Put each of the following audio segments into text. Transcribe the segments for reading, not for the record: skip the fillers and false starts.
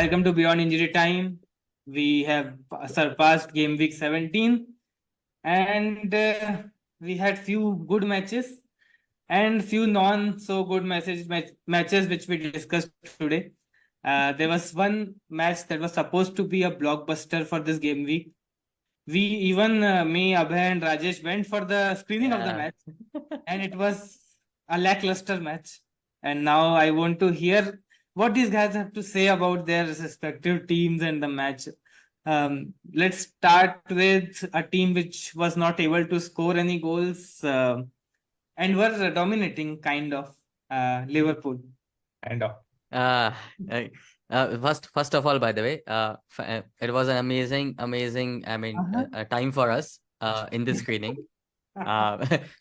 Welcome to Beyond Injury Time. We have surpassed Gameweek 17 and we had few good matches and few non-so-good matches which we discussed today. There was one match that was supposed to be a blockbuster for this game week. We even, me, Abhay and Rajesh went for the screening of the match and it was a lackluster match. And now I want to hear what these guys have to say about their respective teams and the match. Let's start with a team which was not able to score any goals and were dominating, kind of, Liverpool. Kind of. Uh, first of all, by the way, it was an amazing, time for us in this screening.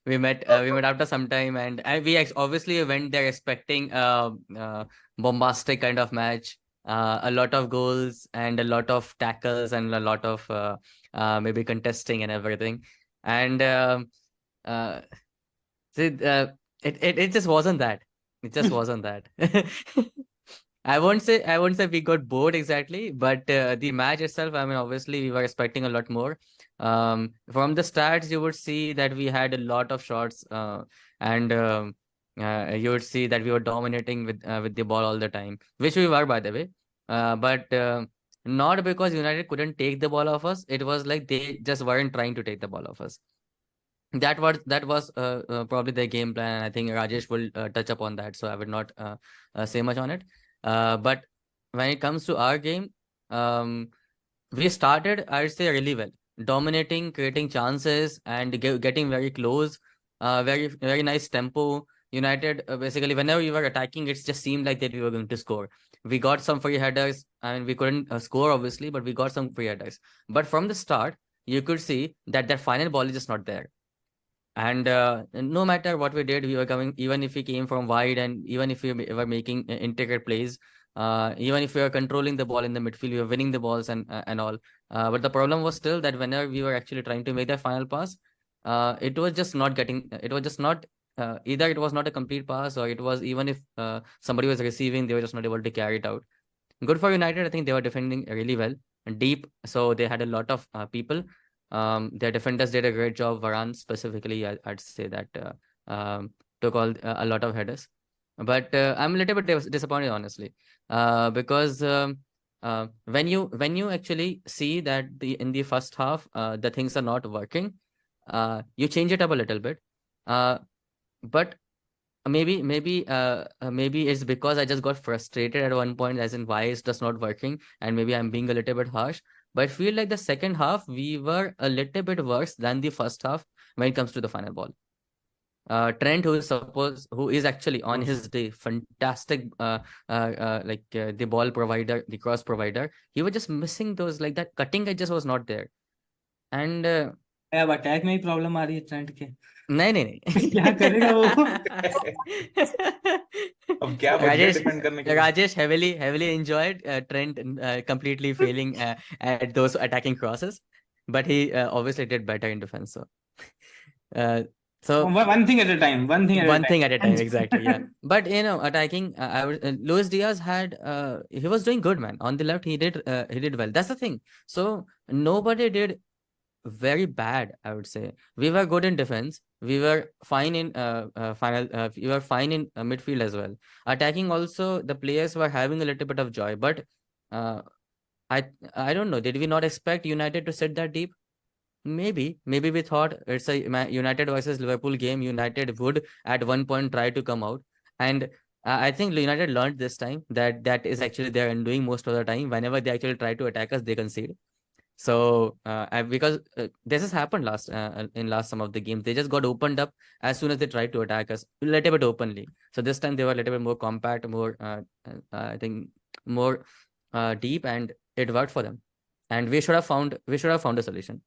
We met after some time, and we obviously went there expecting bombastic kind of match, a lot of goals and a lot of tackles and a lot of maybe contesting and everything. And it just wasn't that. It just wasn't that. I won't say we got bored exactly, but the match itself, obviously we were expecting a lot more. From the stats, you would see that we had a lot of shots, and you would see that we were dominating with the ball all the time, which we were, by the way. But not because United couldn't take the ball off us. It was like they just weren't trying to take the ball off us. That was probably their game plan, and I think Rajesh will touch upon that, so I would not say much on it. But when it comes to our game, we started, I'd say, really well, dominating, creating chances, and getting very close. Very nice tempo. United, basically, whenever we were attacking, it just seemed like that we were going to score. We got some free headers, and we couldn't score, obviously, but we got some free headers. But from the start, you could see that final ball is just not there. And no matter what we did, we were coming, even if we came from wide, and even if we were making intricate plays, even if we were controlling the ball in the midfield, we were winning the balls and all. But the problem was still that whenever we were actually trying to make that final pass, it was just not getting, it was just not, either it was not a complete pass, or it was, even if somebody was receiving, they were just not able to carry it out. Good for United. I think they were defending really well and deep, so they had a lot of people. Their defenders did a great job. Varane specifically, I'd say that took a lot of headers. But I'm a little bit disappointed, honestly, because when you actually see that in the first half the things are not working, you change it up a little bit. But maybe it's because I just got frustrated at one point, as in why it's just not working, and maybe I'm being a little bit harsh. But I feel like the second half we were a little bit worse than the first half when it comes to the final ball. Trent, who is actually on his day fantastic, the ball provider, the cross provider, he was just missing those, like that cutting edge just was not there. And अब attack में ही problem आ रही है trend के नहीं क्या करेगा वो अब क्या बदले डिफेंड करने के लिए? Rajesh heavily enjoyed Trent completely failing at those attacking crosses, but he obviously did better in defense. So one thing at a time, one thing at a time, exactly, yeah. But attacking, Luis Diaz had he was doing good, man. On the left, he did well. That's the thing. So nobody did very bad, I would say. We were good in defense. We were fine in we were fine in midfield as well. Attacking also, the players were having a little bit of joy. But I don't know. Did we not expect United to sit that deep? Maybe we thought it's a United versus Liverpool game. United would at one point try to come out, and I think United learned this time that is actually their undoing most of the time. Whenever they actually try to attack us, they concede. So because this has happened in last some of the games, they just got opened up as soon as they tried to attack us a little bit openly. So this time they were a little bit more compact, more I think more deep, and it worked for them. And we should have found a solution.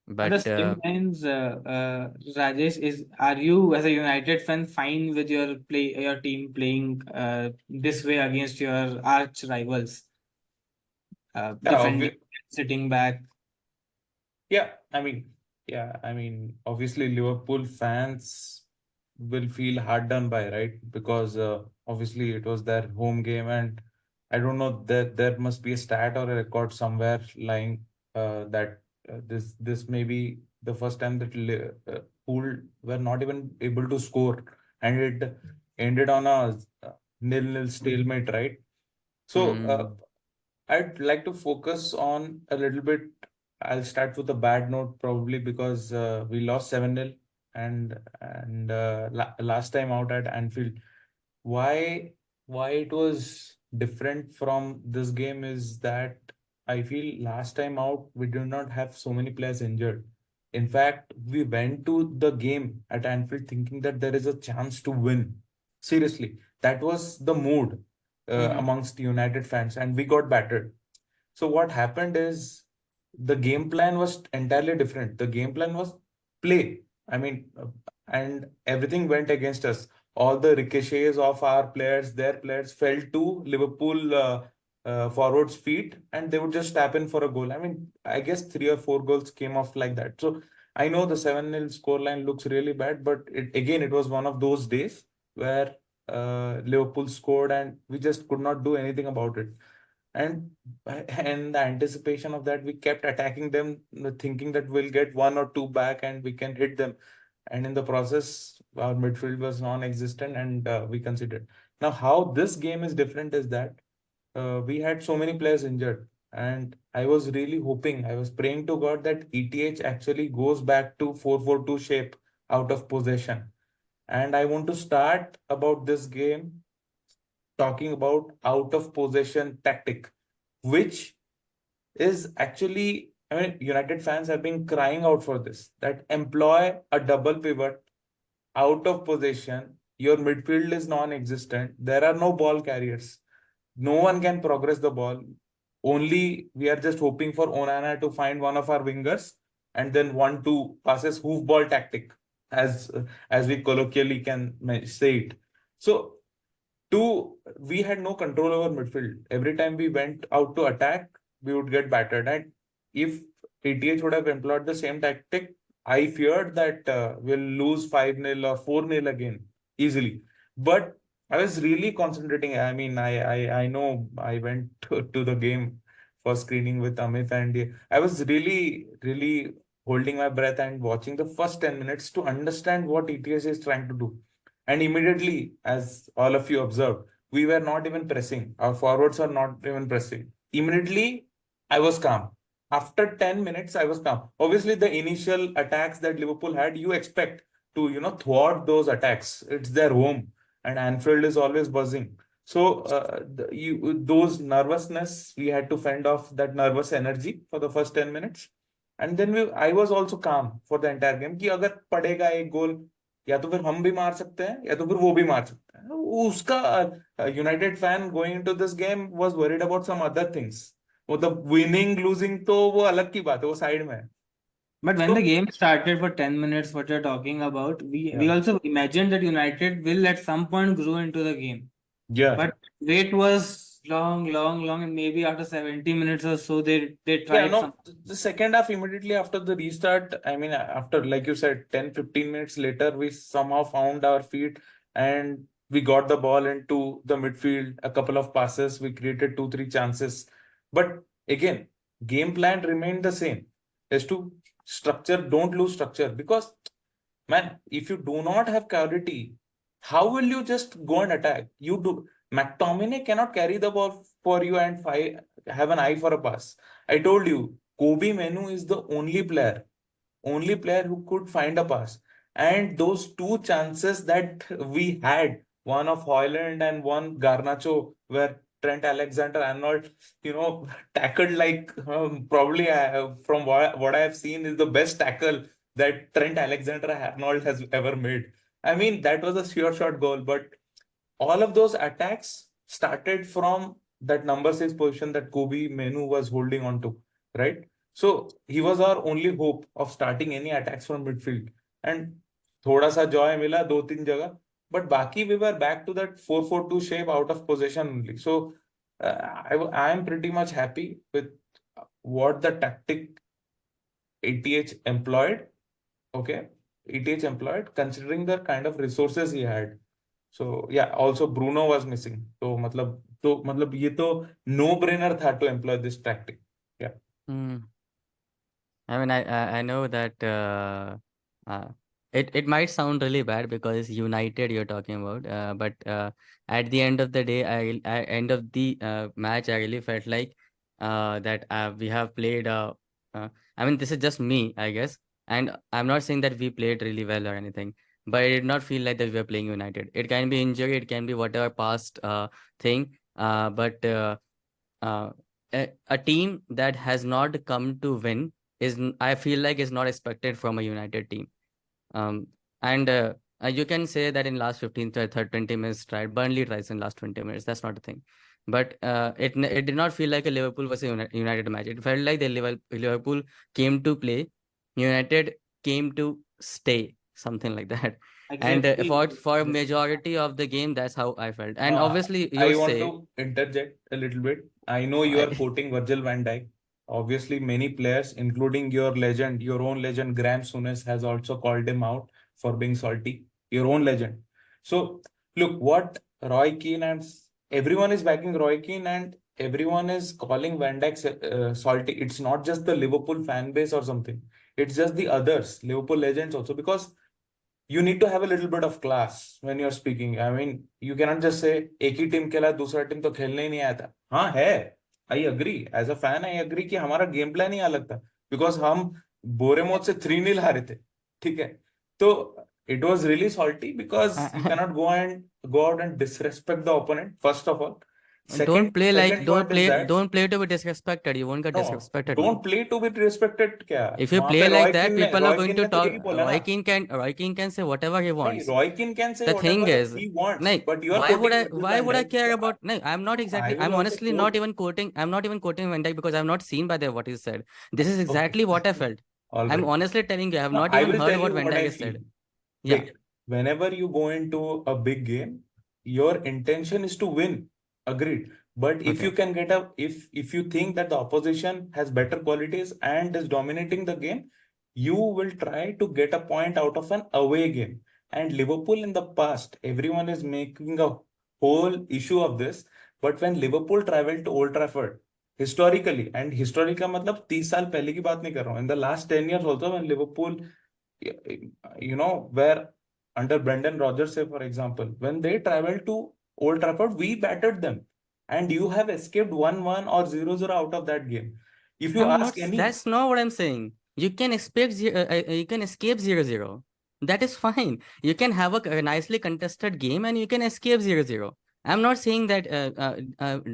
But the same times, Rajesh, are you as a United fan fine with your team playing this way against your arch rivals? Defending, sitting back. Yeah, obviously Liverpool fans will feel hard done by, right? Because obviously it was their home game, and I don't know that there must be a stat or a record somewhere lying that this may be the first time that Pool were not even able to score, and it ended on a nil-nil stalemate, right? So I'd like to focus on a little bit. I'll start with a bad note probably because we lost 7-0 and last time out at Anfield. Why it was different from this game is that I feel last time out we did not have so many players injured. In fact, we went to the game at Anfield thinking that there is a chance to win. Seriously, that was the mood amongst United fans, and we got battered. So what happened is the game plan was entirely different. The game plan was play. I mean, and everything went against us. All the ricochets of our players, their players, fell to Liverpool forwards' feet, and they would just tap in for a goal. I mean, I guess 3 or 4 goals came off like that. So I know the 7-0 scoreline looks really bad, but it was one of those days where Liverpool scored and we just could not do anything about it. And in the anticipation of that, we kept attacking them, thinking that we'll get 1 or 2 back and we can hit them. And in the process, our midfield was non-existent and we conceded. Now, how this game is different is that we had so many players injured. And I was really hoping, I was praying to God that ETH actually goes back to 4-4-2 shape out of possession. And I want to start about this game talking about out of possession tactic, which is actually, I mean, United fans have been crying out for this, that employ a double pivot out of possession. Your midfield is non-existent. There are no ball carriers. No one can progress the ball. Only we are just hoping for Onana to find one of our wingers and then 1-2 passes, hoof ball tactic, as we colloquially can say it. So we had no control over midfield. Every time we went out to attack, we would get battered. And if ATH would have employed the same tactic, I feared that we'll lose 5-0 or 4-0 again easily. But I was really concentrating. I mean, I know I went to the game for screening with Amit, and I was really holding my breath and watching the first 10 minutes to understand what ETS is trying to do. And immediately, as all of you observed, we were not even pressing. Our forwards are not even pressing. Immediately, I was calm. After 10 minutes, I was calm. Obviously, the initial attacks that Liverpool had, you expect to, thwart those attacks. It's their home, and Anfield is always buzzing. So, those nervousness, we had to fend off that nervous energy for the first 10 minutes. And then I was also calm for the entire game कि अगर पड़ेगा एक गोल या तो फिर हम भी मार सकते हैं या तो फिर वो भी मार सकते हैं उसका United fan going into this game was worried about some other things मतलब विनिंग लूजिंग तो वो अलग की बात है वो साइड में है But when तो the game started for 10 minutes, what you're talking about, we yeah also imagined that United will at some point grow into the game. yeah But wait was long, and maybe after 70 minutes or so, they yeah tried no some. the second half immediately after the restart I mean after like you said 10-15 minutes later we somehow found our feet and we got the ball into the midfield a couple of passes we created 2-3 chances but again game plan remained the same is to structure don't lose structure because man if you do not have clarity how will you just go and attack you do McTominay cannot carry the ball for you and have an eye for a pass. I told you, Kobe Menu is the only player who could find a pass. And those 2 chances that we had, one of Hoyland and one Garnacho, where Trent Alexander-Arnold, tackled like probably from what I have seen is the best tackle that Trent Alexander-Arnold has ever made. I mean, that was a sure shot goal, but all of those attacks started from that number 6 position that Kobe Menu was holding on to, right? So he was our only hope of starting any attacks from midfield. And thoda sa joy mila 2-3 jagah. But baki we were back to that 4-4-2 shape out of possession only. So I am pretty much happy with what the tactic ATH employed. Okay. ETH employed considering the kind of resources he had. So yeah, also Bruno was missing. So matlab तो मतलब ये तो no brainer था to employ this tactic. Yeah. I mean, I know that uh, it might sound really bad because United you're talking about, but at the end of the day, end of the match, I really felt like that we have played. I mean, this is just me, I guess, and I'm not saying that we played really well or anything, but I did not feel like that we were playing United. It can be injury, it can be whatever past thing, but. Uh, a team that has not come to win I feel like is not expected from a United team. Um, and you can say that in last 15 to 20 minutes, tried Burnley tries in last 20 minutes. That's not a thing. But it did not feel like a Liverpool versus United match. It felt like the Liverpool came to play, United came to stay, something like that. And Exactly. for a majority of the game, that's how I felt. And obviously, you I would want say, to interject a little bit. I know you are quoting Virgil van Dijk. Obviously, many players, including your legend, your own legend, Graham Souness, has also called him out for being salty. Your own legend. So, look, what Roy Keane and everyone is backing Roy Keane and everyone is calling Van Dijk salty. It's not just the Liverpool fan base or something. It's just the others, Liverpool legends also, because you need to have a little bit of class when you're speaking. I mean, you cannot just say एक ही team के लिए दूसरा team तो खेलने ही नहीं आया था. हाँ है. I agree as a fan. I agree कि हमारा गेम प्लान ही अलग था बिकॉज हम बोरेमोट से 3-0 हारे थे. ठीक है. तो it was really salty because you cannot go out and disrespect the opponent first of all. don't play like Second point is that don't play to be disrespected. You won't get no, disrespected, man. don't play to be disrespected. क्या If you वहां play पे like Roy that, किन ने people are Roy going किन to ने तो talk. यही बोला ना. Roy Keane can say whatever he नहीं, wants. Roy Keane can say The thing whatever is, he wants, like, but you are quoting Virgil why van would I Dijk. care So about? No, I'm not I exactly. will I'm also honestly quote. not even quoting. I'm not even quoting Van Dijk because I've not seen by there what he said. This is Okay. exactly what I felt. All I'm right. honestly telling you, I have Now not I even will heard tell what you Van what Dijk I has feel. said. Yeah. Wait, whenever you go into a big game, your intention is to win. Agreed. But if Okay. you can get a if you think that the opposition has better qualities and is dominating the game, you will try to get a point out of an away game. And Liverpool in the past, everyone is making a whole issue of this. But when Liverpool traveled to Old Trafford, historically, and historical मतलब 30 साल पहले की बात नहीं कर रहा हूँ. In the last 10 years also, when Liverpool, where under Brendan Rodgers, say for example, when they traveled to Old Trafford, we battered them, and you have escaped 1-1 or 0-0 out of that game. If you I'm not. ask any, That's not what I'm saying. You can expect you can escape 0-0. That is fine. You can have a nicely contested game and you can escape 0-0. I'm not saying that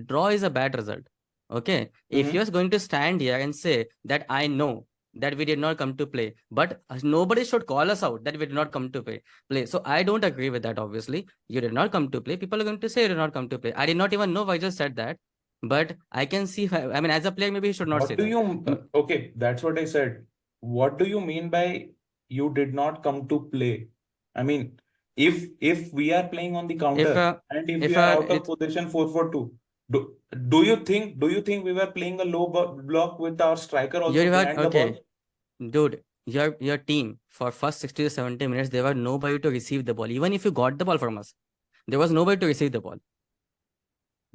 draw is a bad result. Okay. If you're going to stand here and say that I know that we did not come to play, but nobody should call us out that we did not come to play. So I don't agree with that. Obviously, you did not come to play. People are going to say you did not come to play. I did not even know why I just said that. But I can see, I mean, as a player, maybe he should not say what do that. you, okay, that's what I said. What do you mean by you did not come to play? I mean, if we are playing on the If counter and if we if are out of it position 4-4-2, do you think we were playing a low block with our striker you also were behind the ball? okay, dude, your team for first 60 to 70 minutes, there were nobody to receive the ball. Even if you got the ball from us, there was nobody to receive the ball.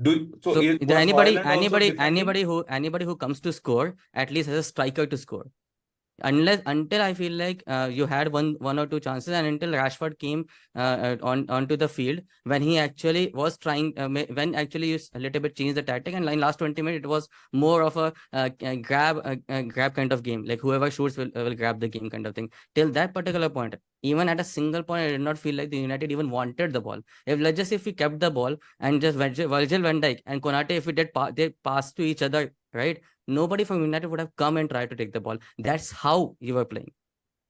So So was Hoyland also defending? anybody who comes to score at least has a striker to score. Until I feel like you had one or two chances, and until Rashford came onto the field when he actually was trying when actually you a little bit changed the tactic, and in last 20 minutes it was more of a grab kind of game, like whoever shoots will grab the game kind of thing. Till that particular point, even at a single point, I did not feel like the United even wanted the ball. If we kept the ball and just Virgil van Dijk and Konate, if we did they pass to each other, right? Nobody from United would have come and tried to take the ball. That's how you were playing.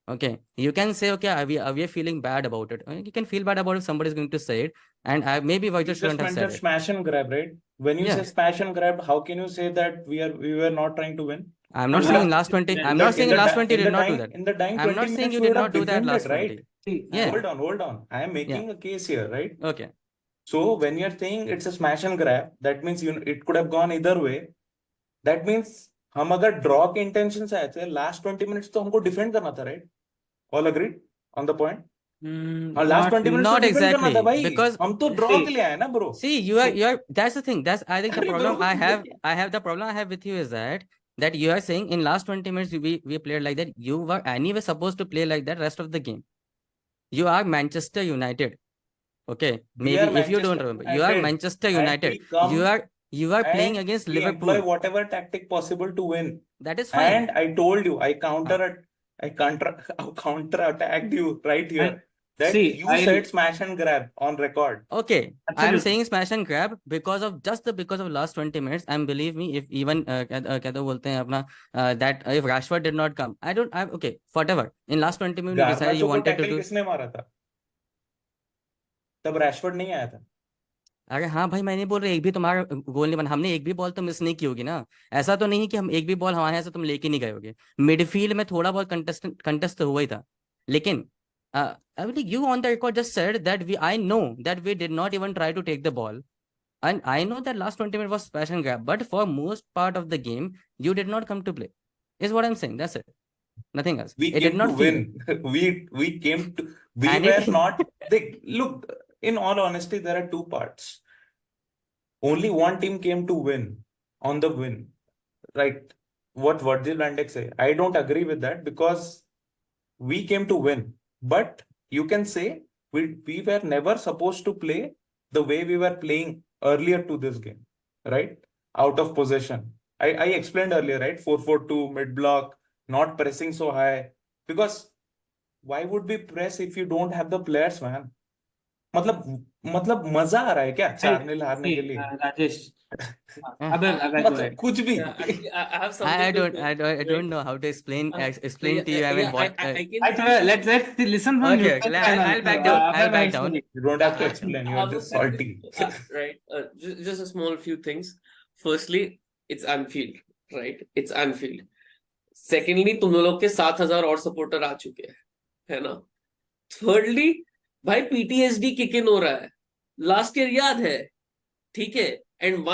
Okay. You can say, okay, are we feeling bad about it? You can feel bad about it if somebody is going to say it. And maybe Virgil You just shouldn't have said mentioned it. smash and grab, right? When you say Yeah. smash and grab, how can you say that we were not trying to win? I'm You not would saying have in last 20. in I'm the not saying in last 20 you in did the not do dying that. in the dying I'm 20 not saying minutes you you did would not have do that defended, last right? 20. Yeah. Hold on. I am making a case here, right? Okay. So when you're saying it's a smash and grab, that means it could have gone either way. That means हम अगर draw के intention से आए थे last 20 minutes तो हमको defend करना था, right? All agreed on the point? हाँ, लास्ट 20 मिनट्स not पे डिपेंड करना था exactly, भाई, because हम तो ड्रॉ see, के लिए आए ना bro. see, you are that's the thing. That's I think the अरे problem bro I have the problem I have with you is that you are saying in last 20 minutes we played like that. You were anyway supposed to play like that rest of the game. You are Manchester United. Okay, we are maybe if you don't Manchester remember, you are United Manchester and United. we come You are playing and against we employ Liverpool. whatever tactic possible to win. That is fine. And I told you, Uh, I counter attacked you right and here that see, you I'll said smash and grab on record. Okay, I am absolutely. saying smash and grab because of last 20 minutes. And believe me, if even क्या तो बोलते हैं अपना that if Rashford did not come, okay, whatever. In last 20 minutes, you decided you Garnacho को wanted to tackle do. किसने मारा था? तब रैशफोर्ड नहीं आया था। अरे हाँ भाई, मैं नहीं बोल रहा एक भी तुम्हारा गोल नहीं बना, हमने एक भी बॉल तो मिस नहीं की होगी ना। ऐसा तो नहीं कि हम एक भी बॉल हमारे यहाँ से तुम लेके नहीं गए होगे। मिडफील्ड में थोड़ा बहुत कंटेस्ट तो हुआ ही था, लेकिन I mean, you on the record just said that I know that we did not even try to take the ball, and I know that last 20 minutes was smash and grab, but for most part of the game, you did not come to play. Is what I'm saying. That's it. Nothing else. We It did came to not feel. win. We came to. We And were it not. They look. In all honesty, there are two parts. Only one team came to win on the win, right? What Virgil van Dijk say? I don't agree with that because we came to win. But you can say we were never supposed to play the way we were playing earlier to this game, right? Out of possession. I explained earlier, right? 4-4-2 mid block, not pressing so high. Because why would we press if you don't have the players, man? मतलब मजा आ रहा है क्या I 4-0 हारने के see, लिए? Rajesh. Eh, Abhay, go मतलब ahead. कुछ भी। Yeah, actually, I have I something to say, I don't right? know how to explain Uh, explain to you. I mean, what? I can see. Let's listen from Okay, neutral okay. channel. I'll back down. Abhay I'll back might down. say. You don't have to I explain. You are have a just few, salty. right? Just a small few things. Firstly, it's Anfield, right? It's Anfield. Secondly, तुम लोग के 7,000 और supporter आ चुके हैं, है ना? Thirdly, भाई PTSD kick in हो रहा है, लास्ट ईयर याद है, ठीक है? And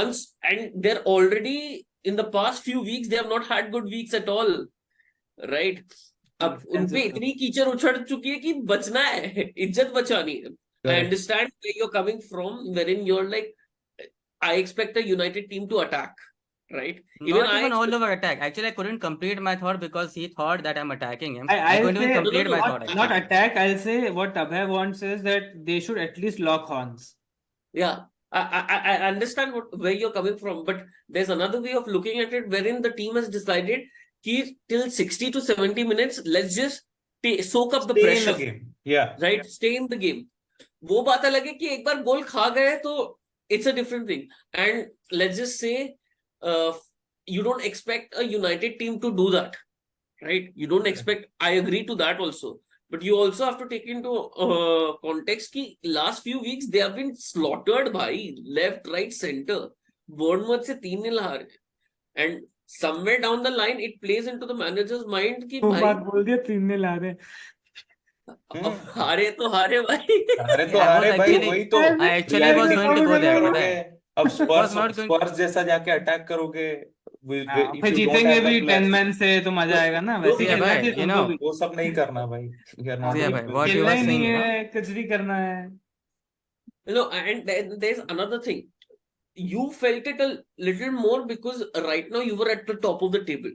they're already in the past few weeks they have not had good weeks at all, right? अब उनपे इतनी कीचड़ उछड़ चुकी है कि बचना है, इज्जत बचानी है. I Correct. understand where you're coming from, wherein you're like, I expect a United team to attack, right? Not even all over attack. Actually, I couldn't complete my thought because he thought that I'm attacking him. I I'll couldn't even say complete my thought. not Actually. attack. I'll say what Abhay wants is that they should at least lock horns. Yeah, I understand where you're coming from, but there's another way of looking at it wherein the team has decided कि till 60 to 70 minutes, let's just soak up the Stay in pressure, the game. Yeah. right? Stay in the game. वो बात अलग है कि एक बार गोल खा गए तो it's a different thing. And let's just say you don't expect a United team to do that, right? You don't expect. I agree to that also. But you also have to take into context कि last few weeks they have been slaughtered भाई, left, right, center. Bournemouth से 3-0 हारे, and somewhere down the line it plays into the manager's mind कि दो भाई बार बोल दिया 3-0 आ रहे. अब हारे तो हारे भाई. हारे तो I was हारे भाई, actually- वही तो I actually was reality going to go there, करोगे. पता है? अब was not going- स्पर्स जैसा जाके अटैक करोगे, if फिर you don't जीतेंगे have the भी 10 players, मैन से तो मजा आएगा ना. वैसे See, खेलना भाई, चाहिए you तुमको know, भी. वो सब नहीं करना भाई. We are not See, doing भाई, this. what you खेलना were ही नहीं saying, you know? है, कुछ भी करना है. and then there's another thing. You felt it a little more because right now you were at the top of the table,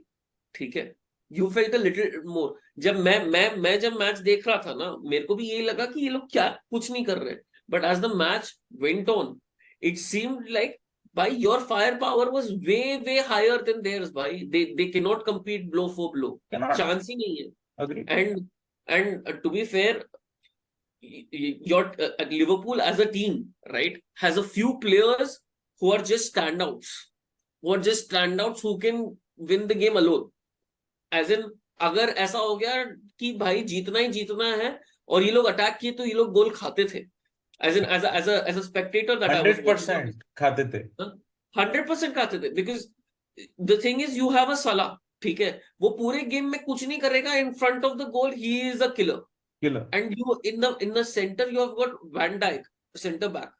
ठीक है? You felt a little more. जब मैं जब मैच देख रहा था ना, मेरे को भी यही लगा कि ये लोग क्या कुछ नहीं कर रहे. But as the match went on, it seemed like by your firepower was way higher than theirs. Bhai, they cannot compete blow for blow. Cannot. Chance ही नहीं है. Agreed. And to be fair, your Liverpool as a team, right, has a few players who are just standouts who can win the game alone. As in, अगर ऐसा हो गया कि भाई जीतना ही जीतना है और ये लोग अटैक किए तो ये लोग गोल खाते थे. As a spectator that I was 100% खाते थे. 100% खाते थे, because the thing is you have a Salah, ठीक है? वो पूरे गेम में कुछ नहीं करेगा. In front of the goal he is a killer. And you in the center you have got Van Dijk, center back.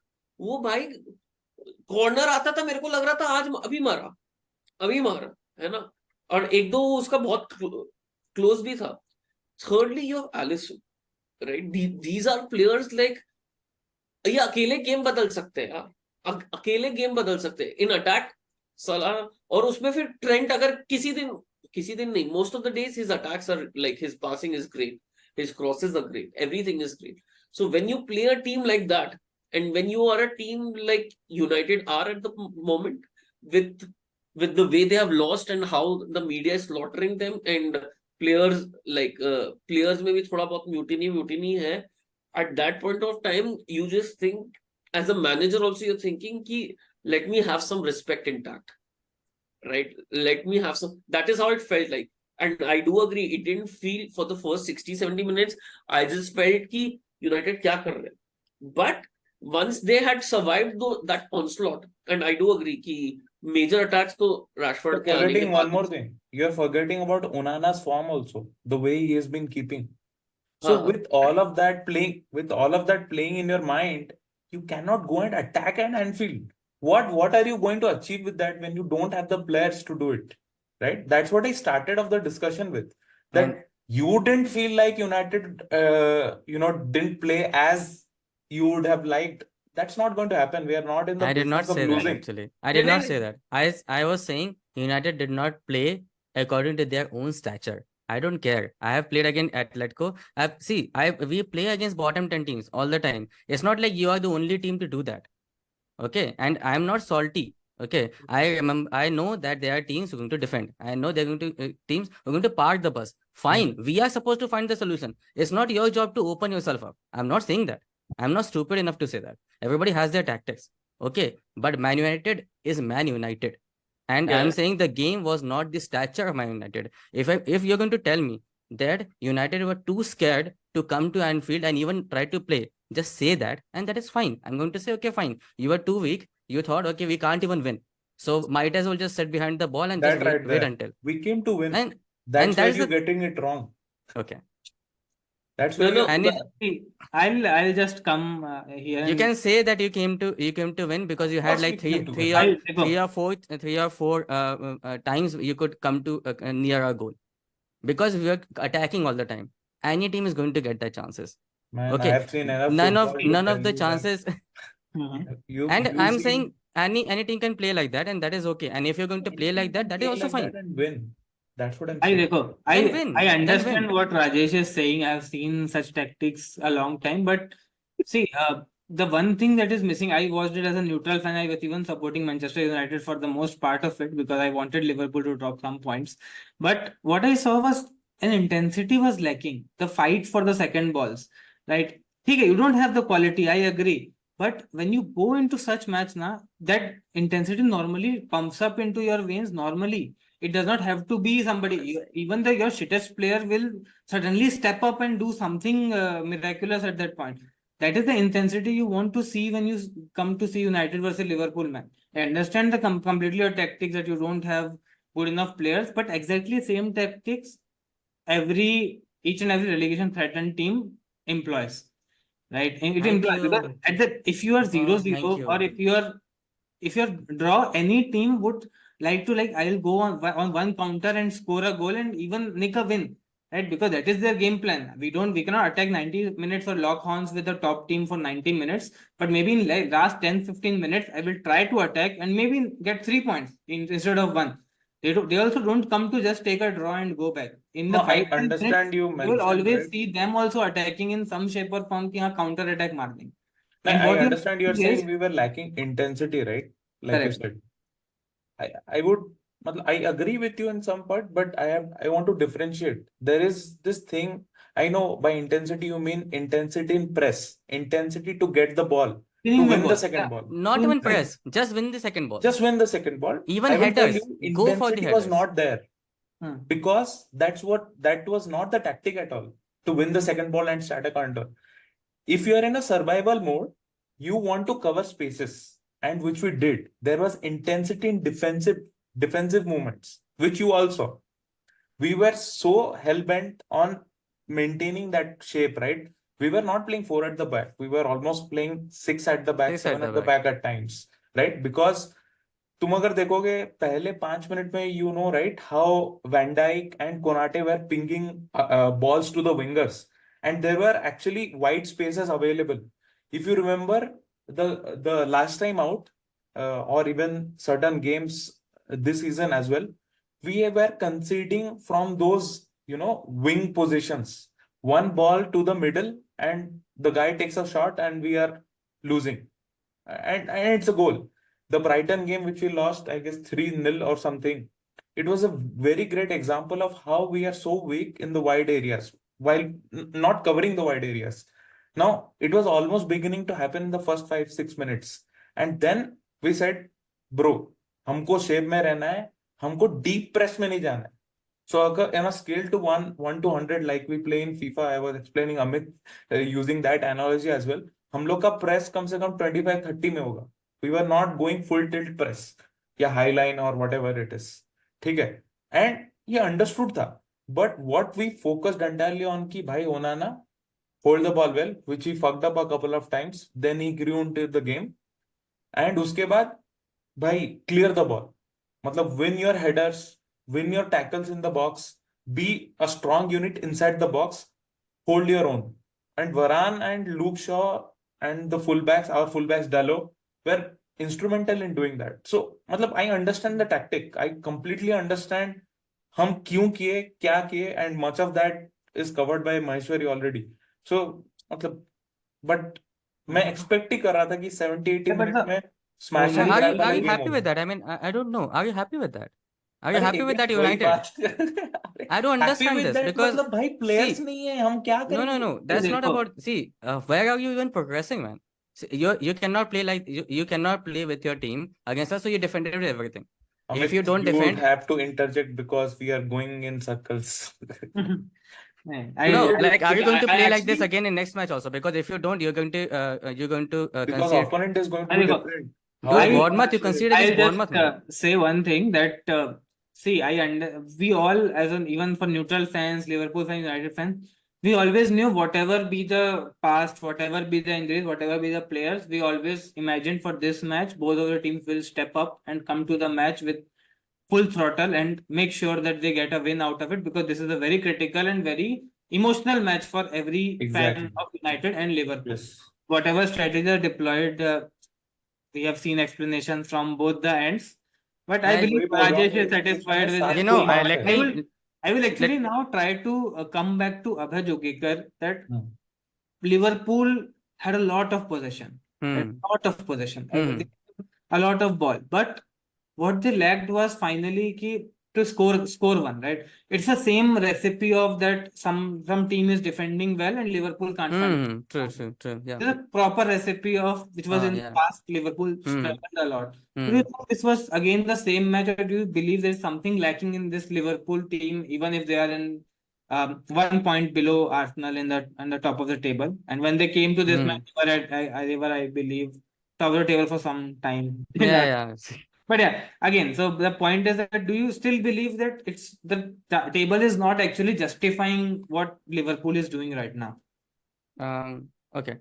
वो भाई कॉर्नर आता था, मेरे को लग रहा था आज अभी मारा है ना. और एक दो उसका बहुत क्लोज भी था. Thirdly, you have Alisson, right? These are players like ये अकेले गेम बदल सकते हैं यार, अकेले गेम बदल सकते हैं इन अटैक सलाह। और उसमें फिर ट्रेंट अगर किसी दिन नहीं, most of the days his attacks are like his passing is great, his crosses are great, everything is great. So when you play a team like that and when you are a team like United are at the moment, with the way they have lost and how the media is slaughtering them, and players like players में भी थोड़ा बहुत mutiny है, at that point of time you just think as a manager also you're thinking ki let me have some respect intact, right? Let me have some. That is how it felt like. And I do agree, it didn't feel for the first 60-70 minutes, I just felt ki United kya kar rahe. But once they had survived that onslaught, and I do agree ki major attacks to Rashford ke aane ke Forgetting one baad, more thing, you're forgetting about Onana's form also, the way he has been keeping. So with all of that playing in your mind, you cannot go and attack an Anfield. What are you going to achieve with that when you don't have the players to do it? Right? That's what I started off the discussion with. That And you didn't feel like United, didn't play as you would have liked. That's not going to happen. We are not in the I did not business of say that losing. actually. I did not नहीं, say that. I was saying United did not play according to their own stature. I don't care. I have played against Atletico. We play against bottom 10 teams all the time. It's not like you are the only team to do that. Okay, and I'm not salty. Okay, I know that there are teams who are going to defend. I know they're going to teams who are going to park the bus. Fine, we are supposed to find the solution. It's not your job to open yourself up. I'm not saying that. I'm not stupid enough to say that. Everybody has their tactics. Okay, but Man United is Man United, and I'm yeah, saying the game was not the stature of Man United. If you're going to tell me that United were too scared to come to Anfield and even try to play, just say that, and that is fine. I'm going to say, okay, fine. You were too weak. You thought, okay, we can't even win. So might as well just sit behind the ball and just That wait, right wait there. until. We came to win. And That's that where is you're the getting it wrong. okay. That's no, where no, you're And it, See, I'll just come here you and can say that you came to win because you Of had course like we came to win. three or four times you could come to near a goal because we were attacking all the time. Any team is going to get their chances. Man, I Okay, have seen enough none football of to none tell of the you that chances. Mhm. And you I'm see saying any team can play like that, and that is okay. And if you're going to play like that, that is play also like that fine. and win. That's what I'm I saying. देखो, Then I win. I Then win. understand what Rajesh is saying. I have seen such tactics a long time, but see, the one thing that is missing, I watched it as a neutral fan. I was even supporting Manchester United for the most part of it because I wanted Liverpool to drop some points. But what I saw was an intensity was lacking. The fight for the second balls, right? Okay, you don't have the quality. I agree. But when you go into such match, na, that intensity normally pumps up into your veins normally. It does not have to be somebody. Even your shittest player will suddenly step up and do something miraculous at that point. That is the intensity you want to see when you come to see United versus Liverpool, man. I understand the completely your tactics that you don't have good enough players, but exactly same tactics each and every relegation threatened team employs, right? And it Thank implies because you. if you are Oh, thank 0-0 or you. if you're draw, any team would like to like I'll go on one counter and score a goal and even nick a win, right? Because that is their game plan. We cannot attack 90 minutes or lock horns with the top team for 90 minutes, but maybe in like last 10-15 minutes I will try to attack and maybe get 3 points instead of one. They also don't come to just take a draw and go back. In the No, I 5 10 minutes, understand you you will mentioned, always right? see them also attacking in some shape or form कि हाँ counter attack मार देंगे. No, And I what you're understand you're saying is saying we were lacking intensity, right? Like you correct. said. I would I agree with you in some part, but I want to differentiate. There is this thing. I know by intensity you mean intensity in press, intensity to get the ball, to Winning the win the ball. second Yeah. ball. Not Winning even the Right? press. Just win the second ball. Just win the second ball. Even I will tell headers. you, Go for the intensity was headers. not there ball. because that was not the tactic at all to win the second ball and start a counter. If you are in a survival mode, you want to cover spaces, and which we did. There was intensity in defensive movements, which you also. We were so hell bent on maintaining that shape, right? We were not playing four at the back. We were almost playing six at the back, Six seven at the at the back. back at times, right? Because तुम अगर देखोगे पहले 5 minute में you know right how Van Dijk and Konate were pinging balls to the wingers, and there were actually wide spaces available. If you remember the last time out, or even certain games this season as well, we were conceding from those, wing positions. One ball to the middle, and the guy takes a shot, and we are losing. And it's a goal. The Brighton game, which we lost, I guess 3-0 or something, it was a very great example of how we are so weak in the wide areas while not covering the wide areas. Now, it was almost beginning to happen in the first 5-6 minutes. And then we said, bro, हमको shape में रहना है, हमको deep press में नहीं जाना है. So on a scale to 1 to 100, like we play in FIFA, I was explaining Amit using that analogy as well. हम लोग का press कम से कम 25-30 में होगा. We were not going full tilt press या high line or whatever it is. ठीक है. And ये understood था. But what we focused entirely on कि भाई Onana hold the ball well, which he fucked up a couple of times. Then he grew into the game. And उसके बाद भाई clear the ball. मतलब win your headers, win your tackles in the box, be a strong unit inside the box, hold your own. And Varane and Luke Shaw and the fullbacks, our fullbacks Dalot, were instrumental in doing that. So, मतलब I understand the tactic. I completely understand हम क्यों किए, क्या किए, and much of that is covered by Maheshwari already. So, मतलब, but मैं expect ही कर रहा था कि 70-80 Yeah, but minutes the में smash and Are grab you वाला game happy with होगा. that? I mean, I don't know. Are you happy with that? Are you अरे happy with that again वही United? बात. I don't Happy understand with this that because मतलब भाई players see, नहीं है, हम क्या no, करेंगे? that's not देखो, about. See, where are you even progressing, man? See, you cannot play like you cannot play with your team against us, so you defended everything. If Amit, you don't you would defend, have to interject because we are going in circles. yeah, no, I like, are you going to play like this actually, again in next match also? Because if you don't, you're going to Because concede. opponent is going to be देखो, different. Dude, I Bournemouth, you conceded against I'll Bournemouth, just man. say one thing that see, we all, as an even for neutral fans, Liverpool fans, United fans, we always knew whatever be the past, whatever be the injuries, whatever be the players, we always imagined for this match, both of the teams will step up and come to the match with full throttle and make sure that they get a win out of it, because this is a very critical and very emotional match for every Exactly. fan of United and Liverpool. Yes. Whatever strategies are deployed, we have seen explanations from both the ends, but I believe वही बोल रहा हूँ Rajesh is कि satisfied with सारे his You know, full team. marks let है. me I will actually let now try to come back to Abhay Jokekar, that Hmm. Liverpool had a lot of possession, a hmm, lot of possession, hmm, a lot of ball, but what they lacked was finally to score one, right? It's the same recipe of that some team is defending well and Liverpool can't find. true, yeah. This is a proper recipe of which was in the Yeah. past. Liverpool Hmm. struggled a lot. Do you Hmm. think this was again the same match, or do you believe there's something lacking in this Liverpool team, even if they are in 1 point below Arsenal in the top of the table? And when they came to this Hmm. match, they were, I believe, top of the table for some time. Yeah. But yeah, again, so the point is that do you still believe that it's the table is not actually justifying what Liverpool is doing right now? Okay.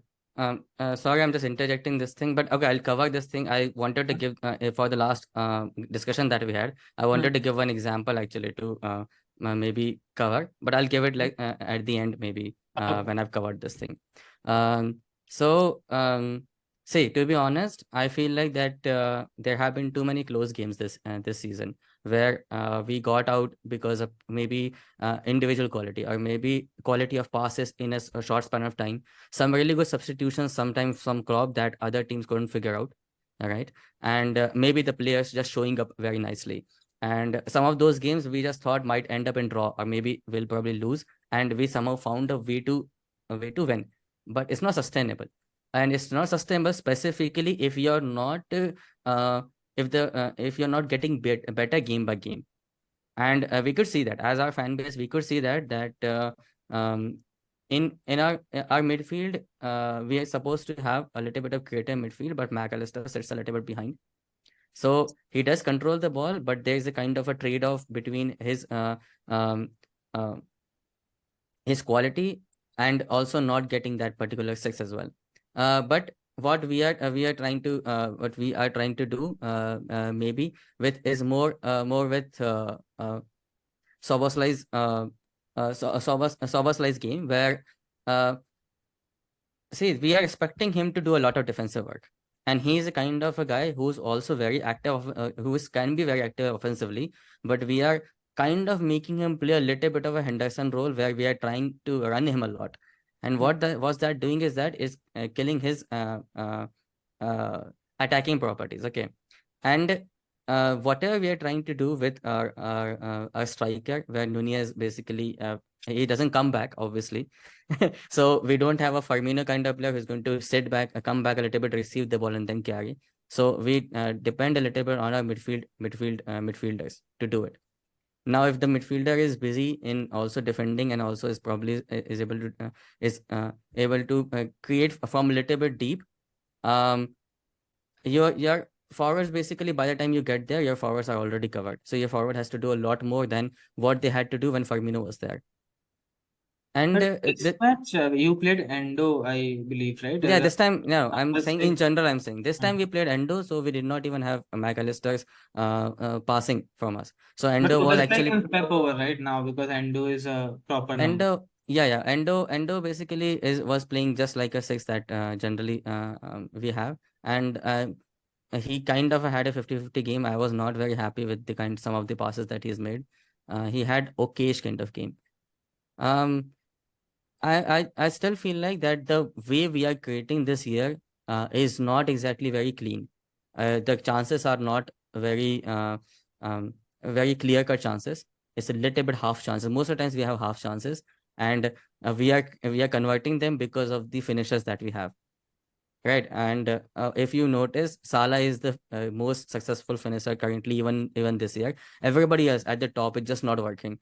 Sorry, I'm just interjecting this thing, but okay, I'll cover this thing. I wanted to give for the last discussion that we had. I wanted to give one example actually to maybe cover, but I'll give it like at the end maybe when I've covered this thing. So see, to be honest, I feel like that there have been too many close games this season where we got out because of maybe individual quality or maybe quality of passes in a short span of time. Some really good substitutions, sometimes some crop that other teams couldn't figure out. All right. And maybe the players just showing up very nicely. And some of those games we just thought might end up in draw or maybe we'll probably lose. And we somehow found a way to win. But it's not sustainable. And it's not sustainable specifically if you're not if you're not getting better game by game. And we could see that as our fan base, we could see that um, in our midfield, we are supposed to have a little bit of creative midfield, but McAllister sits a little bit behind. So he does control the ball, but there is a kind of a trade-off between um, uh, his quality and also not getting that particular six as well. But what we are trying to do maybe with is more with Soboslai's game where see, we are expecting him to do a lot of defensive work, and he's a kind of a guy who's also very active, can be very active offensively, but we are kind of making him play a little bit of a Henderson role where we are trying to run him a lot. And what that doing is that is killing his uh, attacking properties. Okay, and whatever we are trying to do with our striker, where Nunez basically he doesn't come back, obviously. So we don't have a Firmino kind of player who's going to sit back, come back a little bit, receive the ball, and then carry. So we depend a little bit on our midfielders to do it. Now, if the midfielder is busy in also defending and also is probably is able to create from a little bit deep, your forwards, basically by the time you get there, your forwards are already covered. So your forward has to do a lot more than what they had to do when Firmino was there. And But this match, you played Endo, I believe, right? yeah, this time, no, I'm first saying game. in general, I'm saying this time we played Endo, so we did not even have McAllister's passing from us. So But Endo you was are actually playing Pep over right now because Endo is a proper number. Endo, yeah, Endo basically was playing just like a six that generally we have, and he kind of had a 50-50 game. I was not very happy with the some of the passes that he's made. He had okayish kind of game. I still feel like that the way we are creating this year is not exactly very clean. The chances are not very clear-cut chances. It's a little bit half chances. Most of the times we have half chances, and we are converting them because of the finishers that we have. Right, and if you notice, Salah is the most successful finisher currently, even this year. Everybody else at the top is just not working.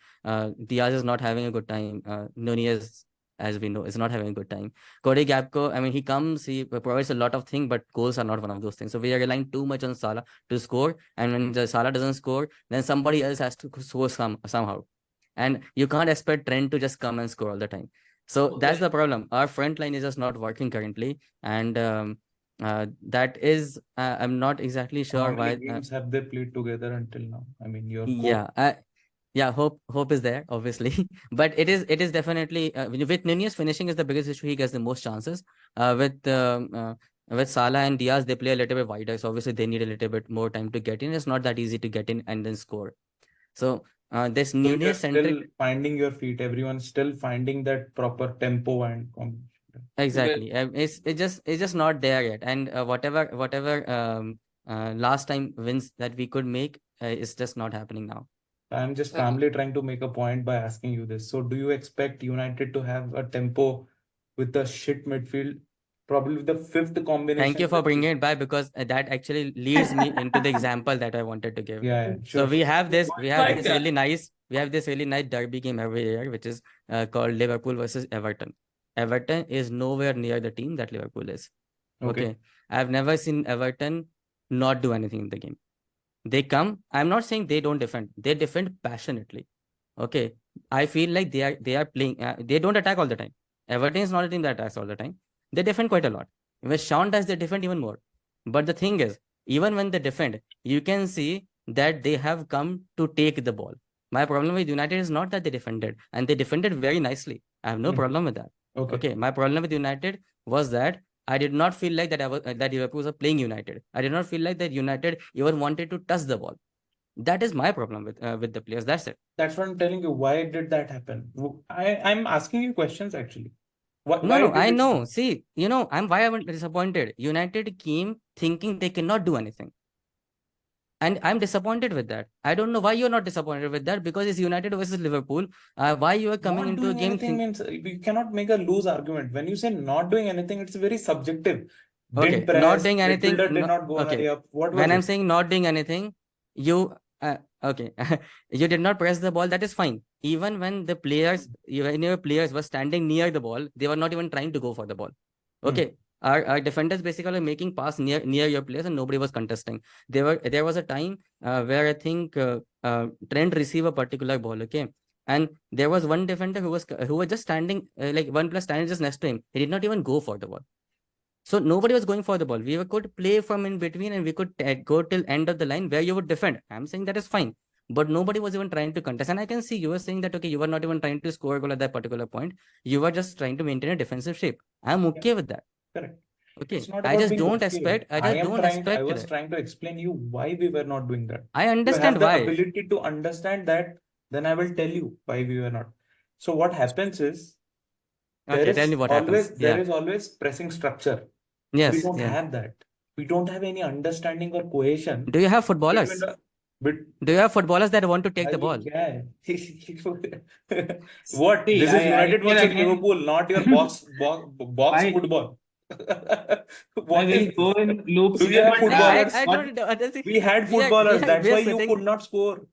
Diaz is not having a good time. Nunez, as we know, is not having a good time. Cody Gakpo, I mean, he comes, he provides a lot of things, but goals are not one of those things. So we are relying too much on Salah to score, and when the Salah doesn't score, then somebody else has to score somehow. And you can't expect Trent to just come and score all the time. So that's the problem. Our front line is just not working currently, and that is I'm not exactly How sure many why. games have they played together until now? I mean, your coach. Yeah, hope is there, obviously, but it is definitely with Nunez finishing is the biggest issue. He gets the most chances. With Salah and Diaz, they play a little bit wider, so obviously they need a little bit more time to get in. It's not that easy to get in and then score. So this So you're Nunez still centric. finding your feet. Everyone's still finding that proper tempo and combination. Exactly. It's just not there yet. And whatever last time wins that we could make is just not happening now. I'm just calmly trying to make a point by asking you this. So do you expect United to have a tempo with the shit midfield? Probably the fifth combination. Thank you for bringing it back, because that actually leads me into the example that I wanted to give. Yeah, So sure. we have this Like that. really nice derby game every year, which is called Liverpool versus Everton. Everton is nowhere near the team that Liverpool is. Okay. I've never seen Everton not do anything in the game. They come. I'm not saying they don't defend. They defend passionately. Okay. I feel like they are playing. They don't attack all the time. Everton is not a team that attacks all the time. They defend quite a lot. When Sean does, they defend even more. But the thing is, even when they defend, you can see that they have come to take the ball. My problem with United is not that they defended, and they defended very nicely. I have no problem with that. Okay. My problem with United was that I did not feel like that Liverpool was playing United. I did not feel like that United even wanted to touch the ball. That is my problem with the players. That's it. That's what I'm telling you. Why did that happen? I'm asking you questions actually. No, I know. See, why I'm disappointed. United came thinking they cannot do anything. And I'm disappointed with that. I don't know why you're not disappointed with that, because it's United versus Liverpool. Why you are coming into a game means we cannot make a loose argument. When you say not doing anything, it's very subjective. Okay, Didn't press, not doing anything. did not go Okay. high up. What was When I'm it? saying not doing anything, you okay, you did not press the ball. That is fine. Even when the players, when your players were standing near the ball, they were not even trying to go for the ball. Okay. Our defenders basically making pass near your players, and nobody was contesting. There was a time where I think Trent received a particular ball. Okay. And there was one defender who was just standing, like one player standing just next to him. He did not even go for the ball. So nobody was going for the ball. We could play from in between, and we could go till end of the line where you would defend. I'm saying that is fine. but nobody was even trying to contest. And I can see you were saying that, okay, you were not even trying to score a goal at that particular point. You were just trying to maintain a defensive shape. I'm okay with that. Correct. Okay. It's not I about just being don't okay. expect, I I just am don't trying, I expect was that. trying to explain you why we were not doing that. I You understand have the why. ability to understand that, then I will tell you why we were not. So what happens is, Okay, tell me what happens. there Yeah. is always pressing structure. Yes. We don't Yeah. have that. We don't have any understanding or cohesion Do you have between footballers? the Do you have footballers that want to take the ball? What? See, This is I United here versus again, Liverpool, not your box I football. I What will is go this? in loops Do you here, have but footballers? I what don't honestly, We had we are footballers. That's we are why you sitting. could not score.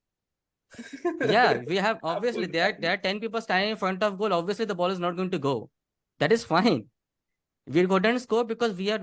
Yeah, we have obviously Absolutely. there are 10 people standing in front of goal. Obviously, the ball is not going to go. That is fine. We couldn't score because we are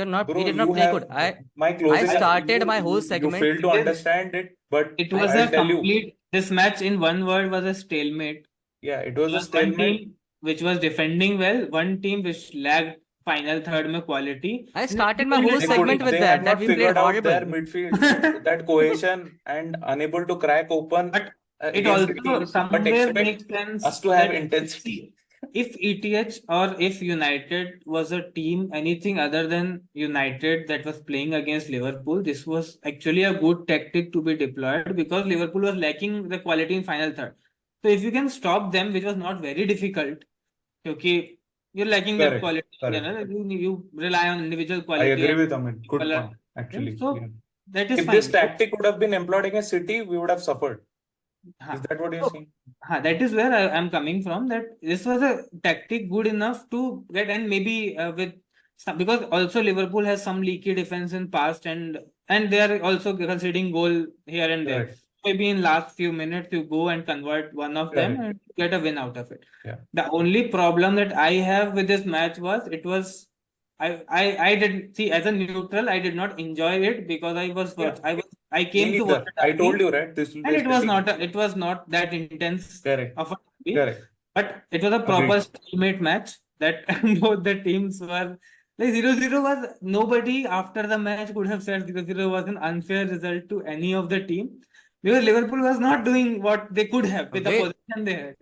not Bro, we did you not play have good. my I closing. started my whole You segment. failed to it is, understand it, but it I was I'll a tell you. complete, this match in one word was a stalemate. Yeah, it There was a was one stalemate. team which was defending well, one team which lagged final third में quality. I And started my whole They segment with they that had not we played figured out horrible. their midfield, that cohesion, and unable to crack open But it against the also teams. But somewhere makes expect sense us to have that intensity. if ETH or if United was a team, anything other than United that was playing against Liverpool, this was actually a good tactic to be deployed because Liverpool was lacking the quality in final third. So if you can stop them, which was not very difficult, okay, you're lacking that Correct, quality. You correct. know, you rely on individual I quality agree and with Amit. Good people are point, actually. so Yeah. that is If this fine. tactic would have been employed against City, we would have suffered. Is that what you're So, saying? that is where I am coming from. That this was a tactic good enough to get, and maybe with some, because also Liverpool has some leaky defense in past, and they are also conceding goal here and there. Correct, Maybe in last few minutes you go and convert one of them correct. and get a win out of it. Yeah. The only problem that I have with this match was it was I didn't see, as a neutral, I did not enjoy it because Yeah. I Me came to watch neither. a I told derby, you, right? This will and be a city. it was not that intense Correct, of a derby, correct. but it was a proper Agreed. stalemate match that both the teams were like 0-0 was, nobody after the match could have said 0-0 was an unfair result to any of the team because Liverpool was not doing what they could have with the We position they had.